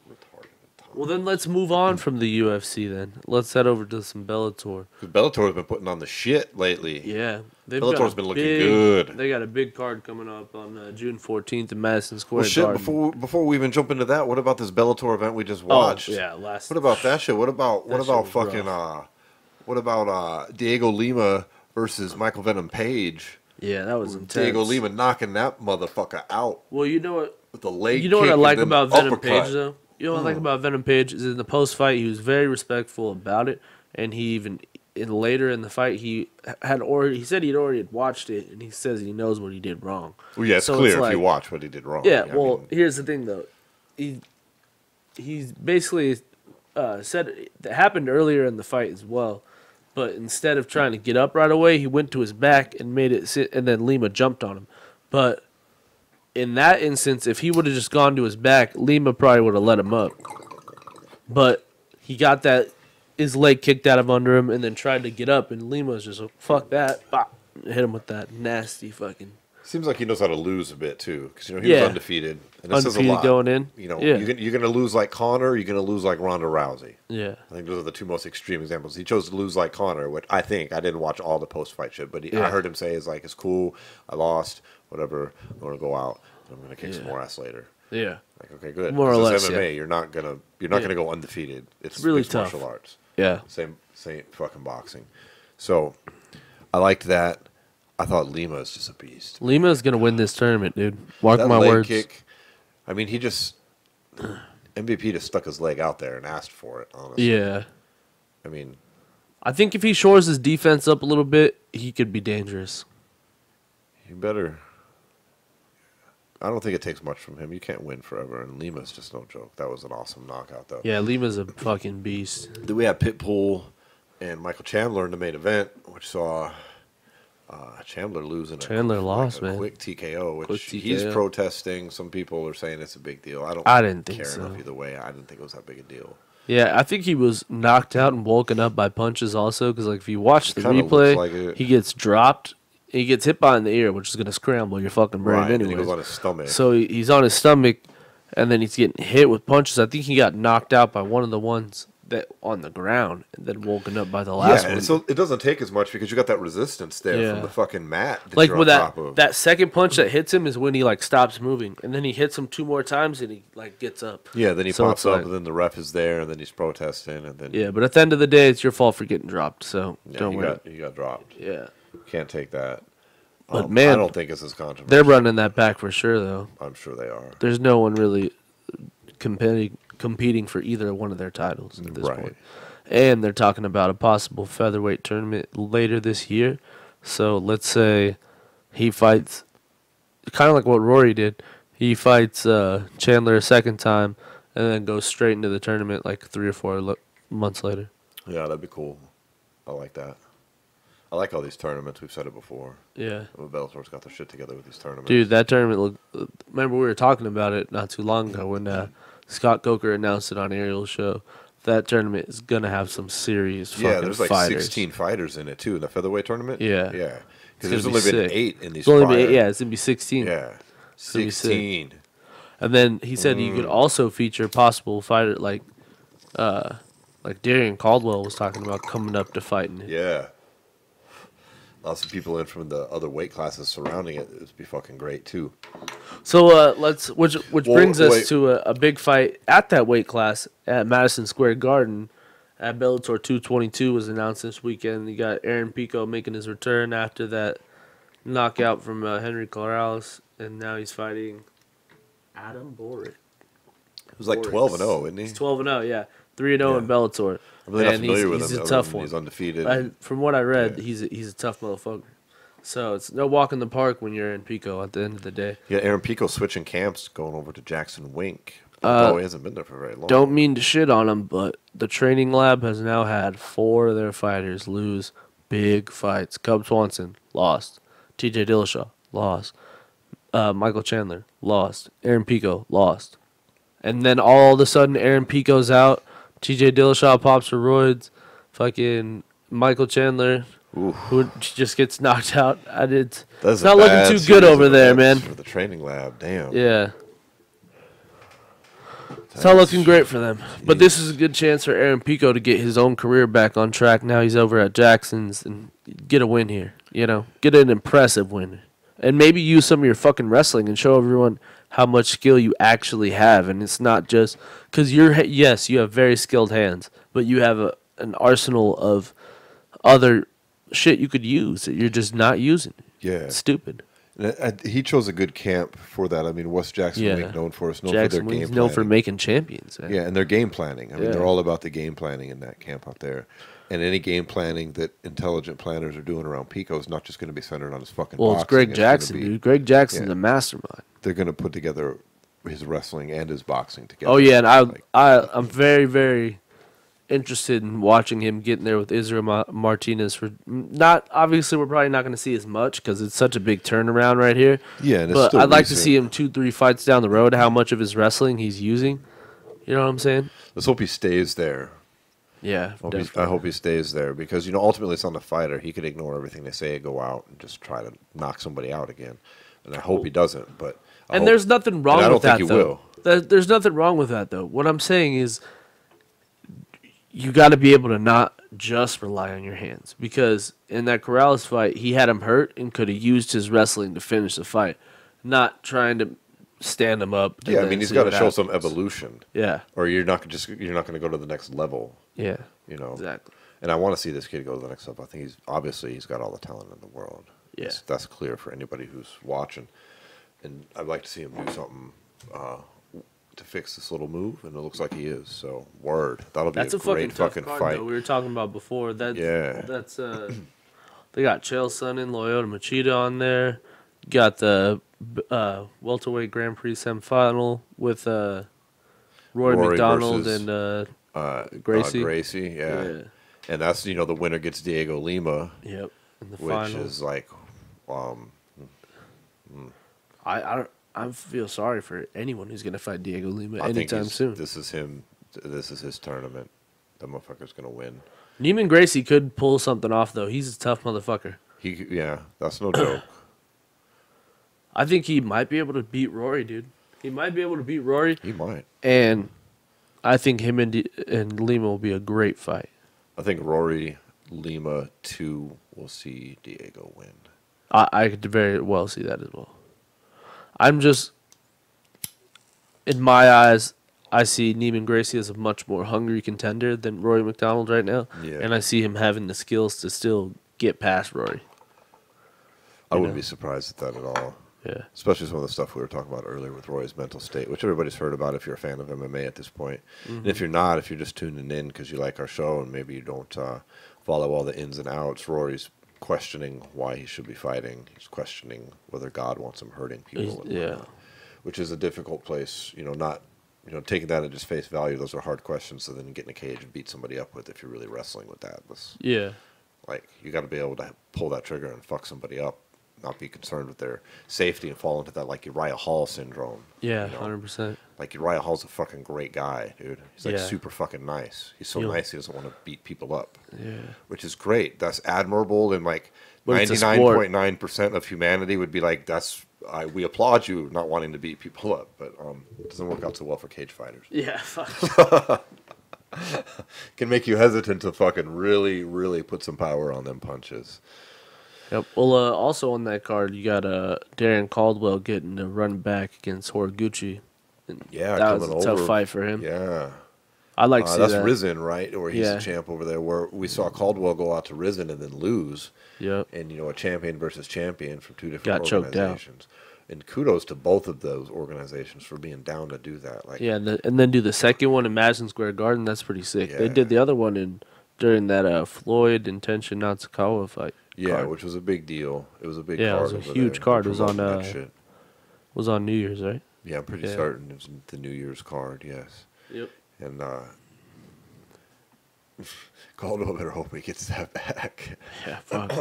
Speaker 1: retarded at times.
Speaker 2: Well, then let's move on from the UFC. Then let's head over to some Bellator.
Speaker 1: Because Bellator's been putting on the shit lately.
Speaker 2: Yeah,
Speaker 1: Bellator's been looking good.
Speaker 2: They got a big card coming up on June 14th in Madison Square
Speaker 1: Well, shit.
Speaker 2: Garden.
Speaker 1: Before we even jump into that, what about this Bellator event we just watched?
Speaker 2: Oh, yeah, last.
Speaker 1: What about that shit? What about
Speaker 2: That shit was
Speaker 1: fucking what about Diego Lima versus Michael Venom Page?
Speaker 2: Yeah, that was intense.
Speaker 1: Diego Lima knocking that motherfucker out
Speaker 2: Well, you know what?
Speaker 1: with the leg.
Speaker 2: You know what
Speaker 1: kick
Speaker 2: I
Speaker 1: and
Speaker 2: like
Speaker 1: then
Speaker 2: about Venom
Speaker 1: uppercut.
Speaker 2: Page, though? You know what I like about Venom Page is in the post fight he was very respectful about it, and he even later in the fight he said he'd already watched it, and he says he knows what he did wrong.
Speaker 1: Well, yeah, it's
Speaker 2: So
Speaker 1: clear
Speaker 2: it's
Speaker 1: if
Speaker 2: like-
Speaker 1: you watch what he did wrong.
Speaker 2: Yeah,
Speaker 1: I
Speaker 2: well,
Speaker 1: mean,
Speaker 2: here's the thing though, he's basically said that happened earlier in the fight as well, but instead of trying to get up right away, he went to his back and made it sit, and then Lima jumped on him, but. In that instance, if he would have just gone to his back, Lima probably would have let him up. But he got his leg kicked out of under him and then tried to get up, and Lima was just like, fuck that. Bah, hit him with that nasty fucking...
Speaker 1: seems like he knows how to lose a bit too, because he was
Speaker 2: Yeah.
Speaker 1: undefeated. And this says a
Speaker 2: Undefeated
Speaker 1: lot.
Speaker 2: going in.
Speaker 1: You know,
Speaker 2: Yeah.
Speaker 1: you're gonna lose like Conor, you're gonna lose like Ronda Rousey.
Speaker 2: Yeah.
Speaker 1: I think those are the two most extreme examples. He chose to lose like Conor, which I didn't watch all the post fight shit, but I heard him say is like it's cool. I lost, whatever. I'm gonna go out. I'm gonna kick some more ass later.
Speaker 2: Yeah.
Speaker 1: Like okay, good.
Speaker 2: More or
Speaker 1: 'Cause
Speaker 2: less,
Speaker 1: it's MMA.
Speaker 2: yeah.
Speaker 1: You're not gonna go undefeated. It's
Speaker 2: really
Speaker 1: mixed
Speaker 2: tough.
Speaker 1: martial arts.
Speaker 2: Yeah.
Speaker 1: Same fucking boxing. So I liked that. I thought Lima is just a beast.
Speaker 2: Lima's going to win this tournament, dude. Mark
Speaker 1: That
Speaker 2: my
Speaker 1: leg
Speaker 2: words.
Speaker 1: kick. I mean, he just MVP just stuck his leg out there and asked for it. Honestly,
Speaker 2: Yeah.
Speaker 1: I mean,
Speaker 2: I think if he shores his defense up a little bit, he could be dangerous.
Speaker 1: you better. I don't think it takes much from him. You can't win forever, and Lima's just no joke. That was an awesome knockout, though.
Speaker 2: Yeah, Lima's a fucking beast.
Speaker 1: Then we had Pitbull and Michael Chandler in the main event, which saw Chandler losing.
Speaker 2: Chandler lost, man.
Speaker 1: Quick TKO, which
Speaker 2: Quick
Speaker 1: he's
Speaker 2: TKO.
Speaker 1: protesting. Some people are saying it's a big deal.
Speaker 2: I didn't think
Speaker 1: care
Speaker 2: so.
Speaker 1: enough either way. I didn't think it was that big a deal.
Speaker 2: Yeah, I think he was knocked out and woken up by punches also, because like if you watch the
Speaker 1: kinda
Speaker 2: replay,
Speaker 1: looks like it.
Speaker 2: he gets dropped. He gets hit by in the ear, which is going to scramble your fucking brain
Speaker 1: Right, and
Speaker 2: anyway.
Speaker 1: he goes on his stomach.
Speaker 2: So he's on his stomach, and then he's getting hit with punches. I think he got knocked out by one of the ones that on the ground, and then woken up by the last
Speaker 1: yeah,
Speaker 2: one.
Speaker 1: and so it doesn't take as much because you got that resistance there
Speaker 2: Yeah.
Speaker 1: from the fucking mat. That
Speaker 2: Like
Speaker 1: you're
Speaker 2: with
Speaker 1: on top of.
Speaker 2: that second punch that hits him is when he like stops moving, and then he hits him two more times, and he like gets up.
Speaker 1: Yeah, then he
Speaker 2: So
Speaker 1: pops
Speaker 2: it's
Speaker 1: up,
Speaker 2: like-
Speaker 1: and then the ref is there, and then he's protesting, and then
Speaker 2: Yeah, but at the end of the day, it's your fault for getting dropped. So
Speaker 1: yeah,
Speaker 2: don't worry.
Speaker 1: he got dropped.
Speaker 2: Yeah,
Speaker 1: Can't take that.
Speaker 2: But man,
Speaker 1: I don't think it's as controversial.
Speaker 2: they're running that back for sure, though.
Speaker 1: I'm sure they are.
Speaker 2: There's no one really competing for either one of their titles at this
Speaker 1: Right.
Speaker 2: point. And they're talking about a possible featherweight tournament later this year. So let's say he fights kind of like what Rory did. He fights Chandler a second time and then goes straight into the tournament like 3 or 4 months later.
Speaker 1: Yeah, that'd be cool. I like that. I like all these tournaments. We've said it before.
Speaker 2: Yeah.
Speaker 1: Bellator's got their shit together with these tournaments.
Speaker 2: Dude, that tournament remember we were talking about it not too long ago when Scott Coker announced it on Ariel's show. That tournament is going to have some serious fucking fighters.
Speaker 1: Yeah, there's like 16 fighters in it, too, in the featherweight tournament.
Speaker 2: Yeah.
Speaker 1: Yeah. Because there's only been 8 in these
Speaker 2: it's
Speaker 1: prior.
Speaker 2: Yeah, it's going to be 16.
Speaker 1: Yeah. 16.
Speaker 2: And then he said you could also feature possible fighter like Darian Caldwell was talking about coming up to fighting it.
Speaker 1: Yeah. Lots of people in from the other weight classes surrounding it. It'd be fucking great, too.
Speaker 2: So which brings us to a big fight at that weight class at Madison Square Garden at Bellator 222 was announced this weekend. You got Aaron Pico making his return after that knockout from Henry Corrales, and now he's fighting Adam Boric.
Speaker 1: It was like 12-0, isn't he?
Speaker 2: He's 12-0, yeah. 3-0 in Bellator.
Speaker 1: I'm really not familiar with him.
Speaker 2: He's a tough one.
Speaker 1: He's undefeated.
Speaker 2: From what I read, he's a tough motherfucker. So it's no walk in the park when you're in Pico at the end of the day.
Speaker 1: Yeah, Aaron Pico switching camps, going over to Jackson Wink. He hasn't been there for very long.
Speaker 2: Don't mean to shit on him, but the training lab has now had 4 of their fighters lose big fights. Cub Swanson, lost. TJ Dillashaw, lost. Michael Chandler, lost. Aaron Pico, lost. And then all of a sudden, Aaron Pico's out. TJ Dillashaw pops for roids. Fucking Michael Chandler, who just gets knocked out. It's not looking too good over there, man.
Speaker 1: For the training lab, damn.
Speaker 2: Yeah. It's not looking great for them. But this is a good chance for Aaron Pico to get his own career back on track. Now he's over at Jackson's and get a win here. Get an impressive win. And maybe use some of your fucking wrestling and show everyone how much skill you actually have. And it's not just because you have very skilled hands, but you have an arsenal of other shit you could use that you're just not using.
Speaker 1: Yeah.
Speaker 2: It's stupid.
Speaker 1: And he chose a good camp for that. I mean, what's Jackson Wink known for? It's known for their game planning.
Speaker 2: known for making champions. Man.
Speaker 1: Yeah, and their game planning. I mean, they're all about the game planning in that camp out there. And any game planning that intelligent planners are doing around Pico is not just going to be centered on his fucking boxing.
Speaker 2: Well, it's Greg Jackson, dude. Greg Jackson's a mastermind.
Speaker 1: They're going to put together his wrestling and his boxing together.
Speaker 2: Oh, yeah, and I'm very, very interested in watching him get in there with Israel Martinez. Obviously, we're probably not going to see as much because it's such a big turnaround right here.
Speaker 1: Yeah, and
Speaker 2: but I'd like to see him 2-3 fights down the road, how much of his wrestling he's using. You know what I'm saying?
Speaker 1: Let's hope he stays there.
Speaker 2: Yeah,
Speaker 1: I hope he stays there because, ultimately it's on the fighter. He could ignore everything they say, go out and just try to knock somebody out again. And I hope he doesn't. But
Speaker 2: there's nothing wrong with that, though.
Speaker 1: I don't think he will.
Speaker 2: There's nothing wrong with that, though. What I'm saying is you got to be able to not just rely on your hands because in that Corrales fight, he had him hurt and could have used his wrestling to finish the fight, not trying to stand him up.
Speaker 1: Yeah, I mean, he's got to show some evolution.
Speaker 2: Yeah.
Speaker 1: Or you're not going to go to the next level.
Speaker 2: Yeah.
Speaker 1: Exactly. And I want to see this kid go to the next level. I think he's got all the talent in the world.
Speaker 2: Yeah.
Speaker 1: That's clear for anybody who's watching. And I'd like to see him do something to fix this little move, and it looks like he is. So, word. That'll be a great fucking fight.
Speaker 2: Though. We were talking about before. That's they got Chael Sonnen, Lyoto Machida on there. Got the welterweight Grand Prix semifinal with Rory McDonald and Gracie.
Speaker 1: Gracie, yeah. And that's the winner gets Diego Lima.
Speaker 2: Yep. In the
Speaker 1: which
Speaker 2: final.
Speaker 1: Is like,
Speaker 2: I feel sorry for anyone who's gonna fight Diego Lima anytime soon.
Speaker 1: This is him. This is his tournament. The motherfucker's gonna win.
Speaker 2: Neiman Gracie could pull something off though. He's a tough motherfucker.
Speaker 1: That's no joke.
Speaker 2: I think he might be able to beat Rory, dude. He might be able to beat Rory.
Speaker 1: He might.
Speaker 2: And I think him and Lima will be a great fight.
Speaker 1: I think Rory Lima 2 will see Diego win.
Speaker 2: I could very well see that as well. I'm just, in my eyes, I see Neiman Gracie as a much more hungry contender than Rory McDonald right now.
Speaker 1: Yeah.
Speaker 2: And I see him having the skills to still get past Rory.
Speaker 1: I wouldn't be surprised at that at all.
Speaker 2: Yeah.
Speaker 1: Especially some of the stuff we were talking about earlier with Roy's mental state, which everybody's heard about if you're a fan of MMA at this point. Mm-hmm. And if you're not, if you're just tuning in because you like our show and maybe you don't follow all the ins and outs, Rory's questioning why he should be fighting. He's questioning whether God wants him hurting people.
Speaker 2: Yeah.
Speaker 1: Which is a difficult place, not, taking that at just face value. Those are hard questions. So then you get in a cage and beat somebody up with if you're really wrestling with that.
Speaker 2: Yeah.
Speaker 1: Like, you got to be able to pull that trigger and fuck somebody up, not be concerned with their safety and fall into that, like, Uriah Hall syndrome.
Speaker 2: Yeah, 100%.
Speaker 1: Like, Uriah Hall's a fucking great guy, dude. He's, like,
Speaker 2: Yeah.
Speaker 1: super fucking nice. He's so nice he doesn't want to beat people up.
Speaker 2: Yeah.
Speaker 1: Which is great. That's admirable, and, like,
Speaker 2: But it's a sport.
Speaker 1: 99.9% of humanity would be like, we applaud you not wanting to beat people up. But it doesn't work out so well for cage fighters.
Speaker 2: Yeah, fuck.
Speaker 1: Can make you hesitant to fucking really, really put some power on them punches.
Speaker 2: Yep. Well, also on that card, you got Darren Caldwell getting the run back against Horiguchi.
Speaker 1: Yeah,
Speaker 2: that was
Speaker 1: coming
Speaker 2: a tough
Speaker 1: over.
Speaker 2: fight for him.
Speaker 1: Yeah.
Speaker 2: I'd like to see
Speaker 1: that's
Speaker 2: that.
Speaker 1: Rizin, right? Or he's the champ over there. Where we saw Caldwell go out to Rizin and then lose.
Speaker 2: Yep.
Speaker 1: And, a champion versus champion from two different
Speaker 2: Got choked out.
Speaker 1: organizations. And kudos to both of those organizations for being down to do that. Like,
Speaker 2: yeah, and then do the second one in Madison Square Garden. That's pretty sick.
Speaker 1: Yeah.
Speaker 2: They did the other one during that Floyd Intention Natsukawa fight.
Speaker 1: Yeah,
Speaker 2: card.
Speaker 1: which was a big deal. It was a big
Speaker 2: Yeah,
Speaker 1: card.
Speaker 2: it was a
Speaker 1: over
Speaker 2: huge
Speaker 1: there.
Speaker 2: card. It was
Speaker 1: Promoting
Speaker 2: on
Speaker 1: that shit.
Speaker 2: was on New Year's, right?
Speaker 1: Yeah, I'm pretty certain it was the New Year's card, yes.
Speaker 2: Yep.
Speaker 1: And Caldwell better hope he gets that back.
Speaker 2: Yeah, fuck.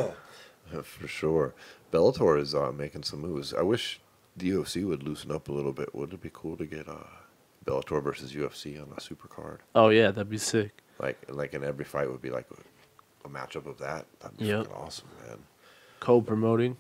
Speaker 1: For sure. Bellator is making some moves. I wish the UFC would loosen up a little bit. Wouldn't it be cool to get Bellator versus UFC on a super card?
Speaker 2: Oh, yeah, that'd be sick.
Speaker 1: Like in every fight would be like a matchup of that. That'd be fucking awesome, man.
Speaker 2: Co-promoting.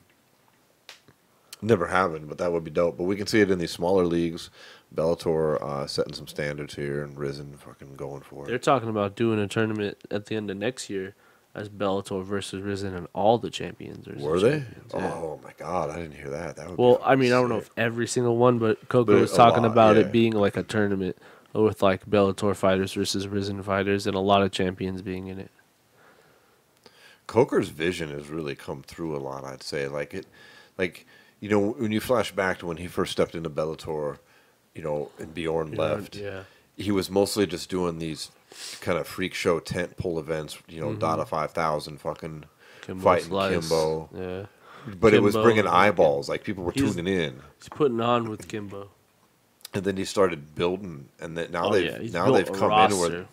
Speaker 1: Never happened, but that would be dope. But we can see it in these smaller leagues. Bellator setting some standards here, and Rizin fucking going for it.
Speaker 2: They're talking about doing a tournament at the end of next year as Bellator versus Rizin and all the champions.
Speaker 1: Were they?
Speaker 2: Yeah.
Speaker 1: Oh my god, I didn't hear that. That would
Speaker 2: Well,
Speaker 1: be
Speaker 2: I mean, I don't know
Speaker 1: sick.
Speaker 2: if every single one, but Coco
Speaker 1: But
Speaker 2: was
Speaker 1: a
Speaker 2: talking
Speaker 1: lot,
Speaker 2: about
Speaker 1: yeah.
Speaker 2: it being like a tournament with like Bellator fighters versus Rizin fighters and a lot of champions being in it.
Speaker 1: Coker's vision has really come through a lot, I'd say. When you flash back to when he first stepped into Bellator, and Bjorn left,
Speaker 2: Yeah.
Speaker 1: he was mostly just doing these kind of freak show tent pole events, Dada 5000 fucking
Speaker 2: Kimbo
Speaker 1: fighting
Speaker 2: Slice.
Speaker 1: Kimbo.
Speaker 2: Yeah.
Speaker 1: But it was
Speaker 2: Kimbo,
Speaker 1: bringing eyeballs, like people were
Speaker 2: He's-
Speaker 1: tuning in.
Speaker 2: He's putting on with Kimbo.
Speaker 1: And then he started building, and then now
Speaker 2: He's
Speaker 1: now
Speaker 2: built
Speaker 1: they've
Speaker 2: a
Speaker 1: come in
Speaker 2: roster.
Speaker 1: where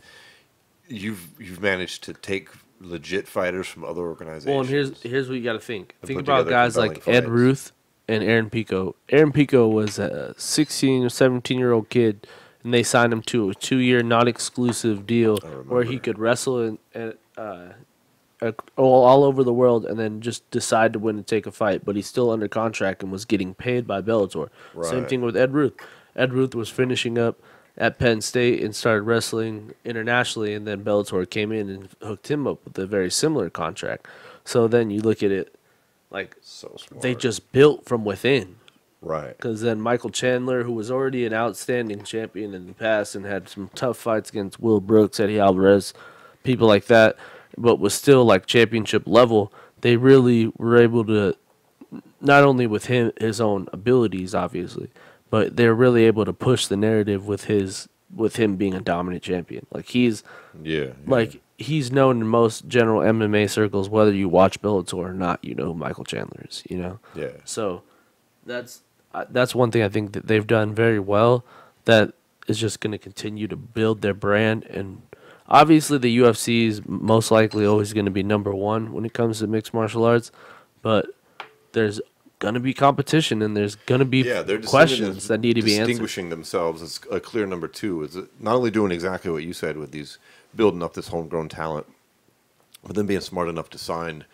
Speaker 1: you've managed to take legit fighters from other organizations.
Speaker 2: Well, and here's what you got to think.
Speaker 1: And
Speaker 2: Think
Speaker 1: put
Speaker 2: about
Speaker 1: together
Speaker 2: guys like
Speaker 1: compelling
Speaker 2: Ed
Speaker 1: fights.
Speaker 2: Ruth and Aaron Pico. Aaron Pico was a 16 or 17-year-old kid, and they signed him to a 2-year non-exclusive deal where he could wrestle all over the world and then just decide to win and take a fight. But he's still under contract and was getting paid by Bellator. Same
Speaker 1: Right.
Speaker 2: thing with Ed Ruth. Ed Ruth was finishing up at Penn State and started wrestling internationally, and then Bellator came in and hooked him up with a very similar contract. So then you look at it like
Speaker 1: So smart.
Speaker 2: they just built from within.
Speaker 1: right.
Speaker 2: Because then Michael Chandler, who was already an outstanding champion in the past and had some tough fights against Will Brooks, Eddie Alvarez, people like that, but was still like championship level, they really were able to, not only with his own abilities, obviously, but they're really able to push the narrative with him being a dominant champion. Like he's he's known in most general MMA circles, whether you watch Bellator or not, you know who Michael Chandler is,
Speaker 1: Yeah.
Speaker 2: So that's one thing I think that they've done very well that is just going to continue to build their brand. And obviously the UFC is most likely always going to be number one when it comes to mixed martial arts, but there's going to be competition and there's going to be
Speaker 1: they're
Speaker 2: questions that need to be answered.
Speaker 1: distinguishing themselves as a clear number two. Is not only doing exactly what you said with these building up this homegrown talent, but then being smart enough to sign,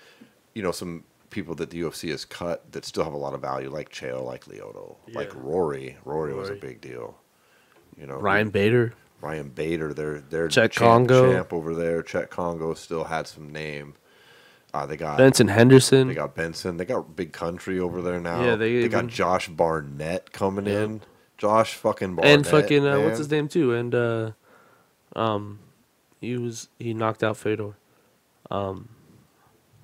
Speaker 1: some people that the UFC has cut that still have a lot of value, like Chael, like Lyoto, like Rory. Rory was a big deal.
Speaker 2: Ryan Bader,
Speaker 1: their
Speaker 2: Chet Congo.
Speaker 1: champ over there. Chet Congo still had some name. They got
Speaker 2: Benson Henderson.
Speaker 1: They got Benson. They got Big Country over there now.
Speaker 2: Yeah,
Speaker 1: they got
Speaker 2: even-
Speaker 1: Josh Barnett coming in. Josh fucking Barnett.
Speaker 2: And fucking
Speaker 1: man.
Speaker 2: what's his name too? And he knocked out Fedor.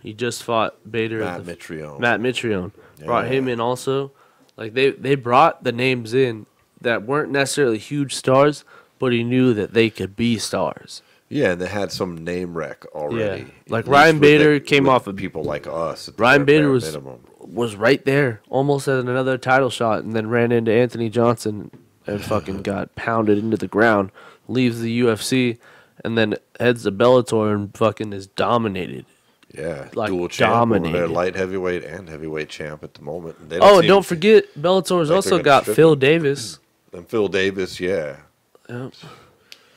Speaker 2: He just fought Bader.
Speaker 1: Matt Mitrione.
Speaker 2: Matt Mitrione brought him in also. Like they brought the names in that weren't necessarily huge stars, but he knew that they could be stars.
Speaker 1: Yeah, and they had some name wreck already.
Speaker 2: Yeah. Like Ryan Bader came off of
Speaker 1: people like us. At the
Speaker 2: Ryan Bader
Speaker 1: bare
Speaker 2: was
Speaker 1: minimum.
Speaker 2: was right there, almost at another title shot, and then ran into Anthony Johnson and fucking got pounded into the ground. Leaves the UFC, and then heads to Bellator and fucking is dominated.
Speaker 1: Yeah,
Speaker 2: Like,
Speaker 1: dual champ over there,
Speaker 2: dominated.
Speaker 1: light heavyweight and heavyweight champ at the moment. And they
Speaker 2: Oh,
Speaker 1: seem
Speaker 2: don't forget, Bellator's
Speaker 1: like
Speaker 2: also
Speaker 1: they're gonna
Speaker 2: got
Speaker 1: strip
Speaker 2: Phil
Speaker 1: him.
Speaker 2: Davis.
Speaker 1: And Phil Davis, yeah.
Speaker 2: Yep.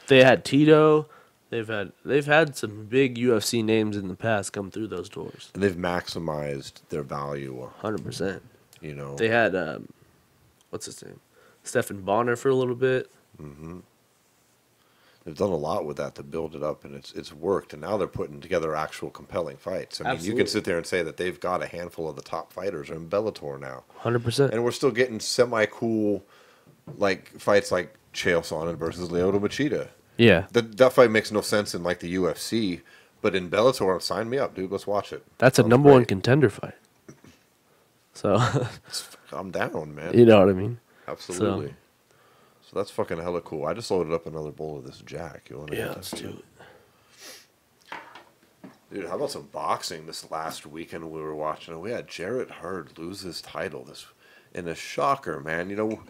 Speaker 2: They had Tito. They've had some big UFC names in the past come through those doors.
Speaker 1: And they've maximized their value,
Speaker 2: 100%.
Speaker 1: you know.
Speaker 2: They had what's his name? Stephan Bonner for a little bit.
Speaker 1: They've done a lot with that to build it up, and it's worked. And now they're putting together actual compelling fights. I mean, you
Speaker 2: Absolutely.
Speaker 1: can sit there and say that they've got a handful of the top fighters in Bellator now.
Speaker 2: 100%.
Speaker 1: And we're still getting semi-cool like fights like Chael Sonnen versus Lyoto Machida.
Speaker 2: Yeah.
Speaker 1: That fight makes no sense in like the UFC, but in Bellator, sign me up, dude. Let's watch it.
Speaker 2: That's a
Speaker 1: Sounds
Speaker 2: number one
Speaker 1: great.
Speaker 2: contender fight. So,
Speaker 1: I'm down, man.
Speaker 2: you know what I mean?
Speaker 1: Absolutely. So that's fucking hella cool. I just loaded up another bowl of this Jack. You want to
Speaker 2: Yeah,
Speaker 1: get
Speaker 2: let's
Speaker 1: that
Speaker 2: do
Speaker 1: shit?
Speaker 2: it.
Speaker 1: Dude, how about some boxing this last weekend we were watching? We had Jarrett Hurd lose his title this in a shocker, man. You know,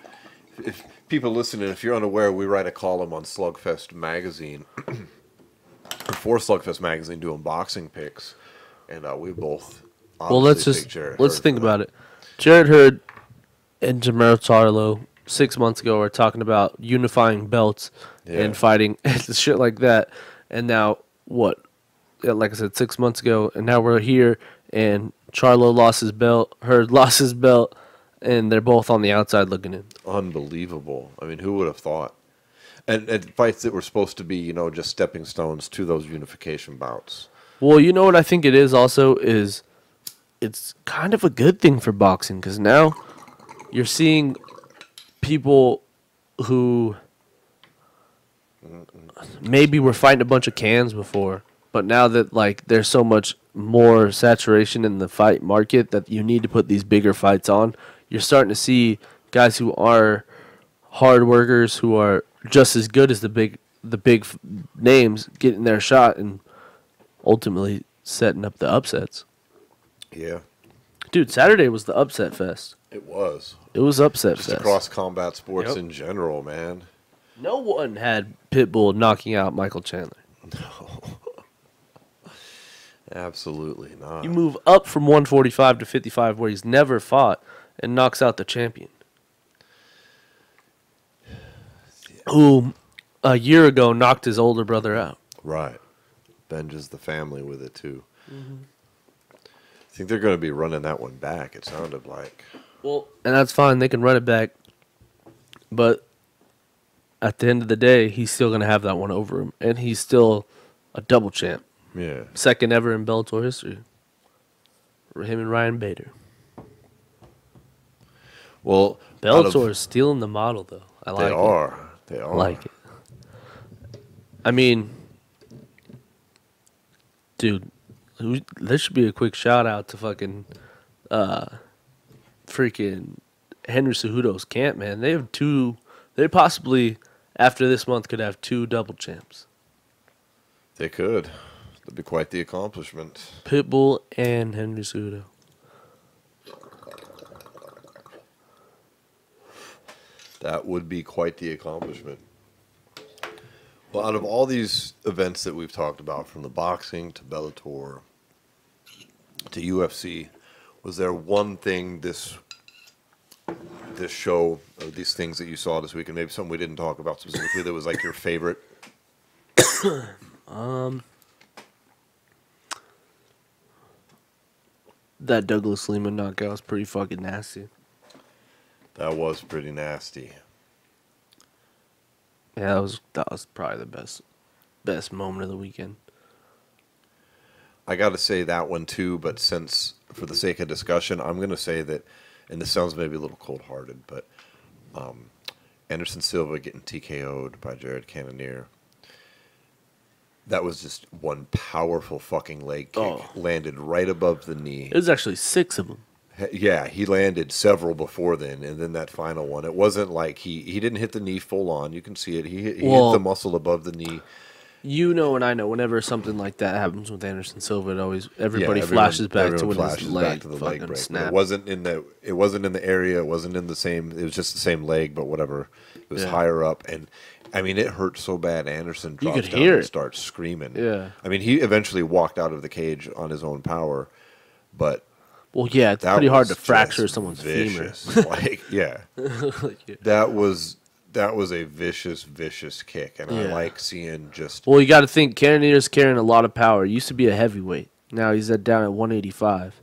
Speaker 1: if people listening, if you're unaware, we write a column on Slugfest magazine, or for Slugfest magazine, doing boxing picks, and we both.
Speaker 2: Well, let's think about it. Jarrett Hurd and Jamel Charlo 6 months ago were talking about unifying belts and fighting and shit like that. And now, what? Yeah, like I said, 6 months ago, and now we're here, and Charlo lost his belt, Hurd lost his belt, and they're both on the outside looking in.
Speaker 1: Unbelievable. I mean, who would have thought? And fights that were supposed to be, you know, just stepping stones to those unification bouts.
Speaker 2: Well, you know what I think it is also is it's kind of a good thing for boxing because now you're seeing people who maybe were fighting a bunch of cans before, but now that like there's so much more saturation in the fight market that you need to put these bigger fights on, you're starting to see guys who are hard workers who are just as good as the big names getting their shot and ultimately setting up the upsets.
Speaker 1: Yeah,
Speaker 2: Dude, Saturday was the upset fest.
Speaker 1: it was.
Speaker 2: It was upset
Speaker 1: Just
Speaker 2: fest.
Speaker 1: across combat sports
Speaker 2: Yep.
Speaker 1: in general, man.
Speaker 2: No one had Pitbull knocking out Michael Chandler.
Speaker 1: Absolutely not.
Speaker 2: You move up from 145 to 55 where he's never fought and knocks out the champion. Who a year ago knocked his older brother out.
Speaker 1: Right. Benches the family with it, too. I think they're going to be running that one back, it sounded like.
Speaker 2: Well, and that's fine. They can run it back. But at the end of the day, he's still going to have that one over him. And he's still a double champ.
Speaker 1: Yeah.
Speaker 2: Second ever in Bellator history. Him and Ryan Bader.
Speaker 1: Well,
Speaker 2: Bellator is stealing the model, though. I like
Speaker 1: they
Speaker 2: it.
Speaker 1: are. They are.
Speaker 2: I like it. I mean, dude, there should be a quick shout out to fucking freaking Henry Cejudo's camp, man. They have two. They possibly, after this month, could have two double champs.
Speaker 1: They could. That'd be quite the accomplishment.
Speaker 2: Pitbull and Henry Cejudo.
Speaker 1: That would be quite the accomplishment. Well, out of all these events that we've talked about, from the boxing to Bellator to UFC, was there one thing this show, or these things that you saw this week, and maybe something we didn't talk about specifically, that was like your favorite?
Speaker 2: That Douglas Lima knockout was pretty fucking nasty.
Speaker 1: That was pretty nasty.
Speaker 2: Yeah, that was probably the best moment of the weekend.
Speaker 1: I got to say that one too, but since, for the sake of discussion, I'm going to say that, and this sounds maybe a little cold-hearted, but Anderson Silva getting TKO'd by Jared Cannonier, that was just one powerful fucking leg kick.
Speaker 2: Oh.
Speaker 1: Landed right above the knee.
Speaker 2: It was actually 6 of them.
Speaker 1: Yeah, he landed several before then, and then that final one. It wasn't like he didn't hit the knee full on. You can see it. He hit the muscle above the knee,
Speaker 2: You know, and I know, whenever something like that happens with Anderson Silva, everybody flashes back to when his leg fucking
Speaker 1: break.
Speaker 2: snapped.
Speaker 1: It wasn't in the area. It wasn't in the same. It was just the same leg, but whatever. It was higher up, and I mean, it hurt so bad. Anderson drops down and starts screaming.
Speaker 2: Yeah.
Speaker 1: I mean, he eventually walked out of the cage on his own power, but
Speaker 2: well, yeah, it's pretty hard to fracture someone's
Speaker 1: vicious.
Speaker 2: femur.
Speaker 1: That was a vicious kick, and I like seeing just.
Speaker 2: Well, you got to think Cannonier's carrying a lot of power. He used to be a heavyweight. Now he's down at 185,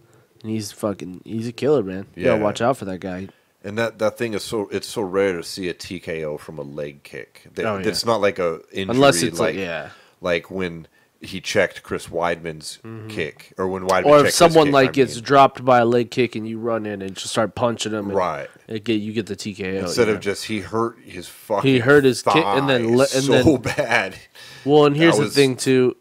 Speaker 2: and he's a killer, man. You gotta watch out for that guy.
Speaker 1: And that thing is so rare to see a TKO from a leg kick. It's not like a injury,
Speaker 2: unless it's
Speaker 1: like when he checked Chris Weidman's kick, or when Weidman
Speaker 2: or if
Speaker 1: checked
Speaker 2: someone
Speaker 1: his kick,
Speaker 2: gets dropped by a leg kick and you run in and just start punching him,
Speaker 1: right?
Speaker 2: You get the TKO
Speaker 1: instead of just he hurt his
Speaker 2: thigh kick and then
Speaker 1: bad.
Speaker 2: Well, and here's the thing too,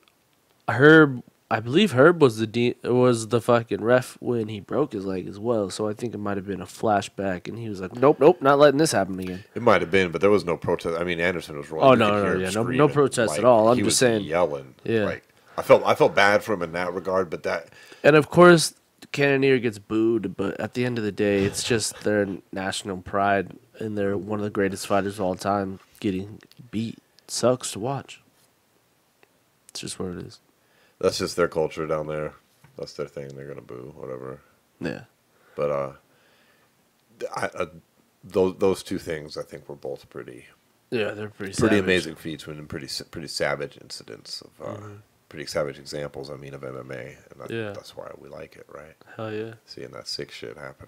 Speaker 2: I believe Herb was the fucking ref when he broke his leg as well. So I think it might have been a flashback, and he was like, "Nope, not letting this happen again."
Speaker 1: It might have been, but there was no protest. I mean, Anderson was rolling.
Speaker 2: Oh no protest at all. I'm just saying,
Speaker 1: yelling.
Speaker 2: Yeah,
Speaker 1: like I felt bad for him in that regard, but that.
Speaker 2: And of course, Cannonier gets booed, but at the end of the day, it's just their national pride, and they're one of the greatest fighters of all time. Getting beat sucks to watch. It's just what it is.
Speaker 1: That's just their culture down there. That's their thing. They're gonna boo, whatever.
Speaker 2: Yeah.
Speaker 1: But those two things, I think, were both pretty.
Speaker 2: Yeah, they're pretty
Speaker 1: amazing feats, and pretty savage incidents of pretty savage examples. I mean, of MMA, and that's why we like it, right?
Speaker 2: Hell yeah.
Speaker 1: Seeing that sick shit happen.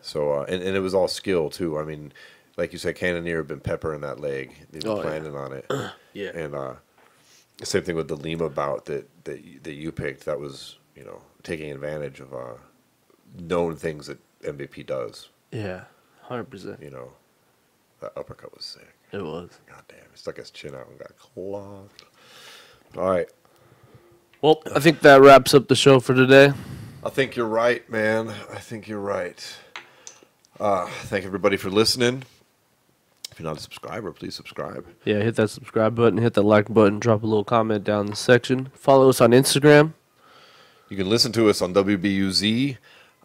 Speaker 1: So and it was all skill too. I mean, like you said, Cannonier had been peppering that leg. They've been planning on it.
Speaker 2: Yeah.
Speaker 1: And same thing with the Lima bout that you picked. That was, taking advantage of known things that MVP does.
Speaker 2: Yeah, 100%.
Speaker 1: That uppercut was sick.
Speaker 2: It was.
Speaker 1: God damn, he stuck his chin out and got clogged. All right.
Speaker 2: Well, I think that wraps up the show for today.
Speaker 1: I think you're right, man. I think you're right. Thank everybody for listening. If you're not a subscriber, please subscribe.
Speaker 2: Yeah, hit that subscribe button, hit that like button, drop a little comment down in the section. Follow us on Instagram.
Speaker 1: You can listen to us on WBUZ,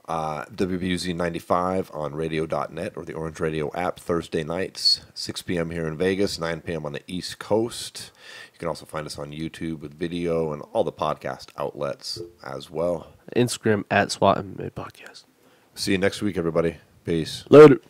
Speaker 1: WBUZ 95 on radio.net or the Orange Radio app Thursday nights, 6 p.m. here in Vegas, 9 p.m. on the East Coast. You can also find us on YouTube with video and all the podcast outlets as well.
Speaker 2: Instagram at S.W.A.T MMA Podcast.
Speaker 1: See you next week, everybody. Peace.
Speaker 2: Later.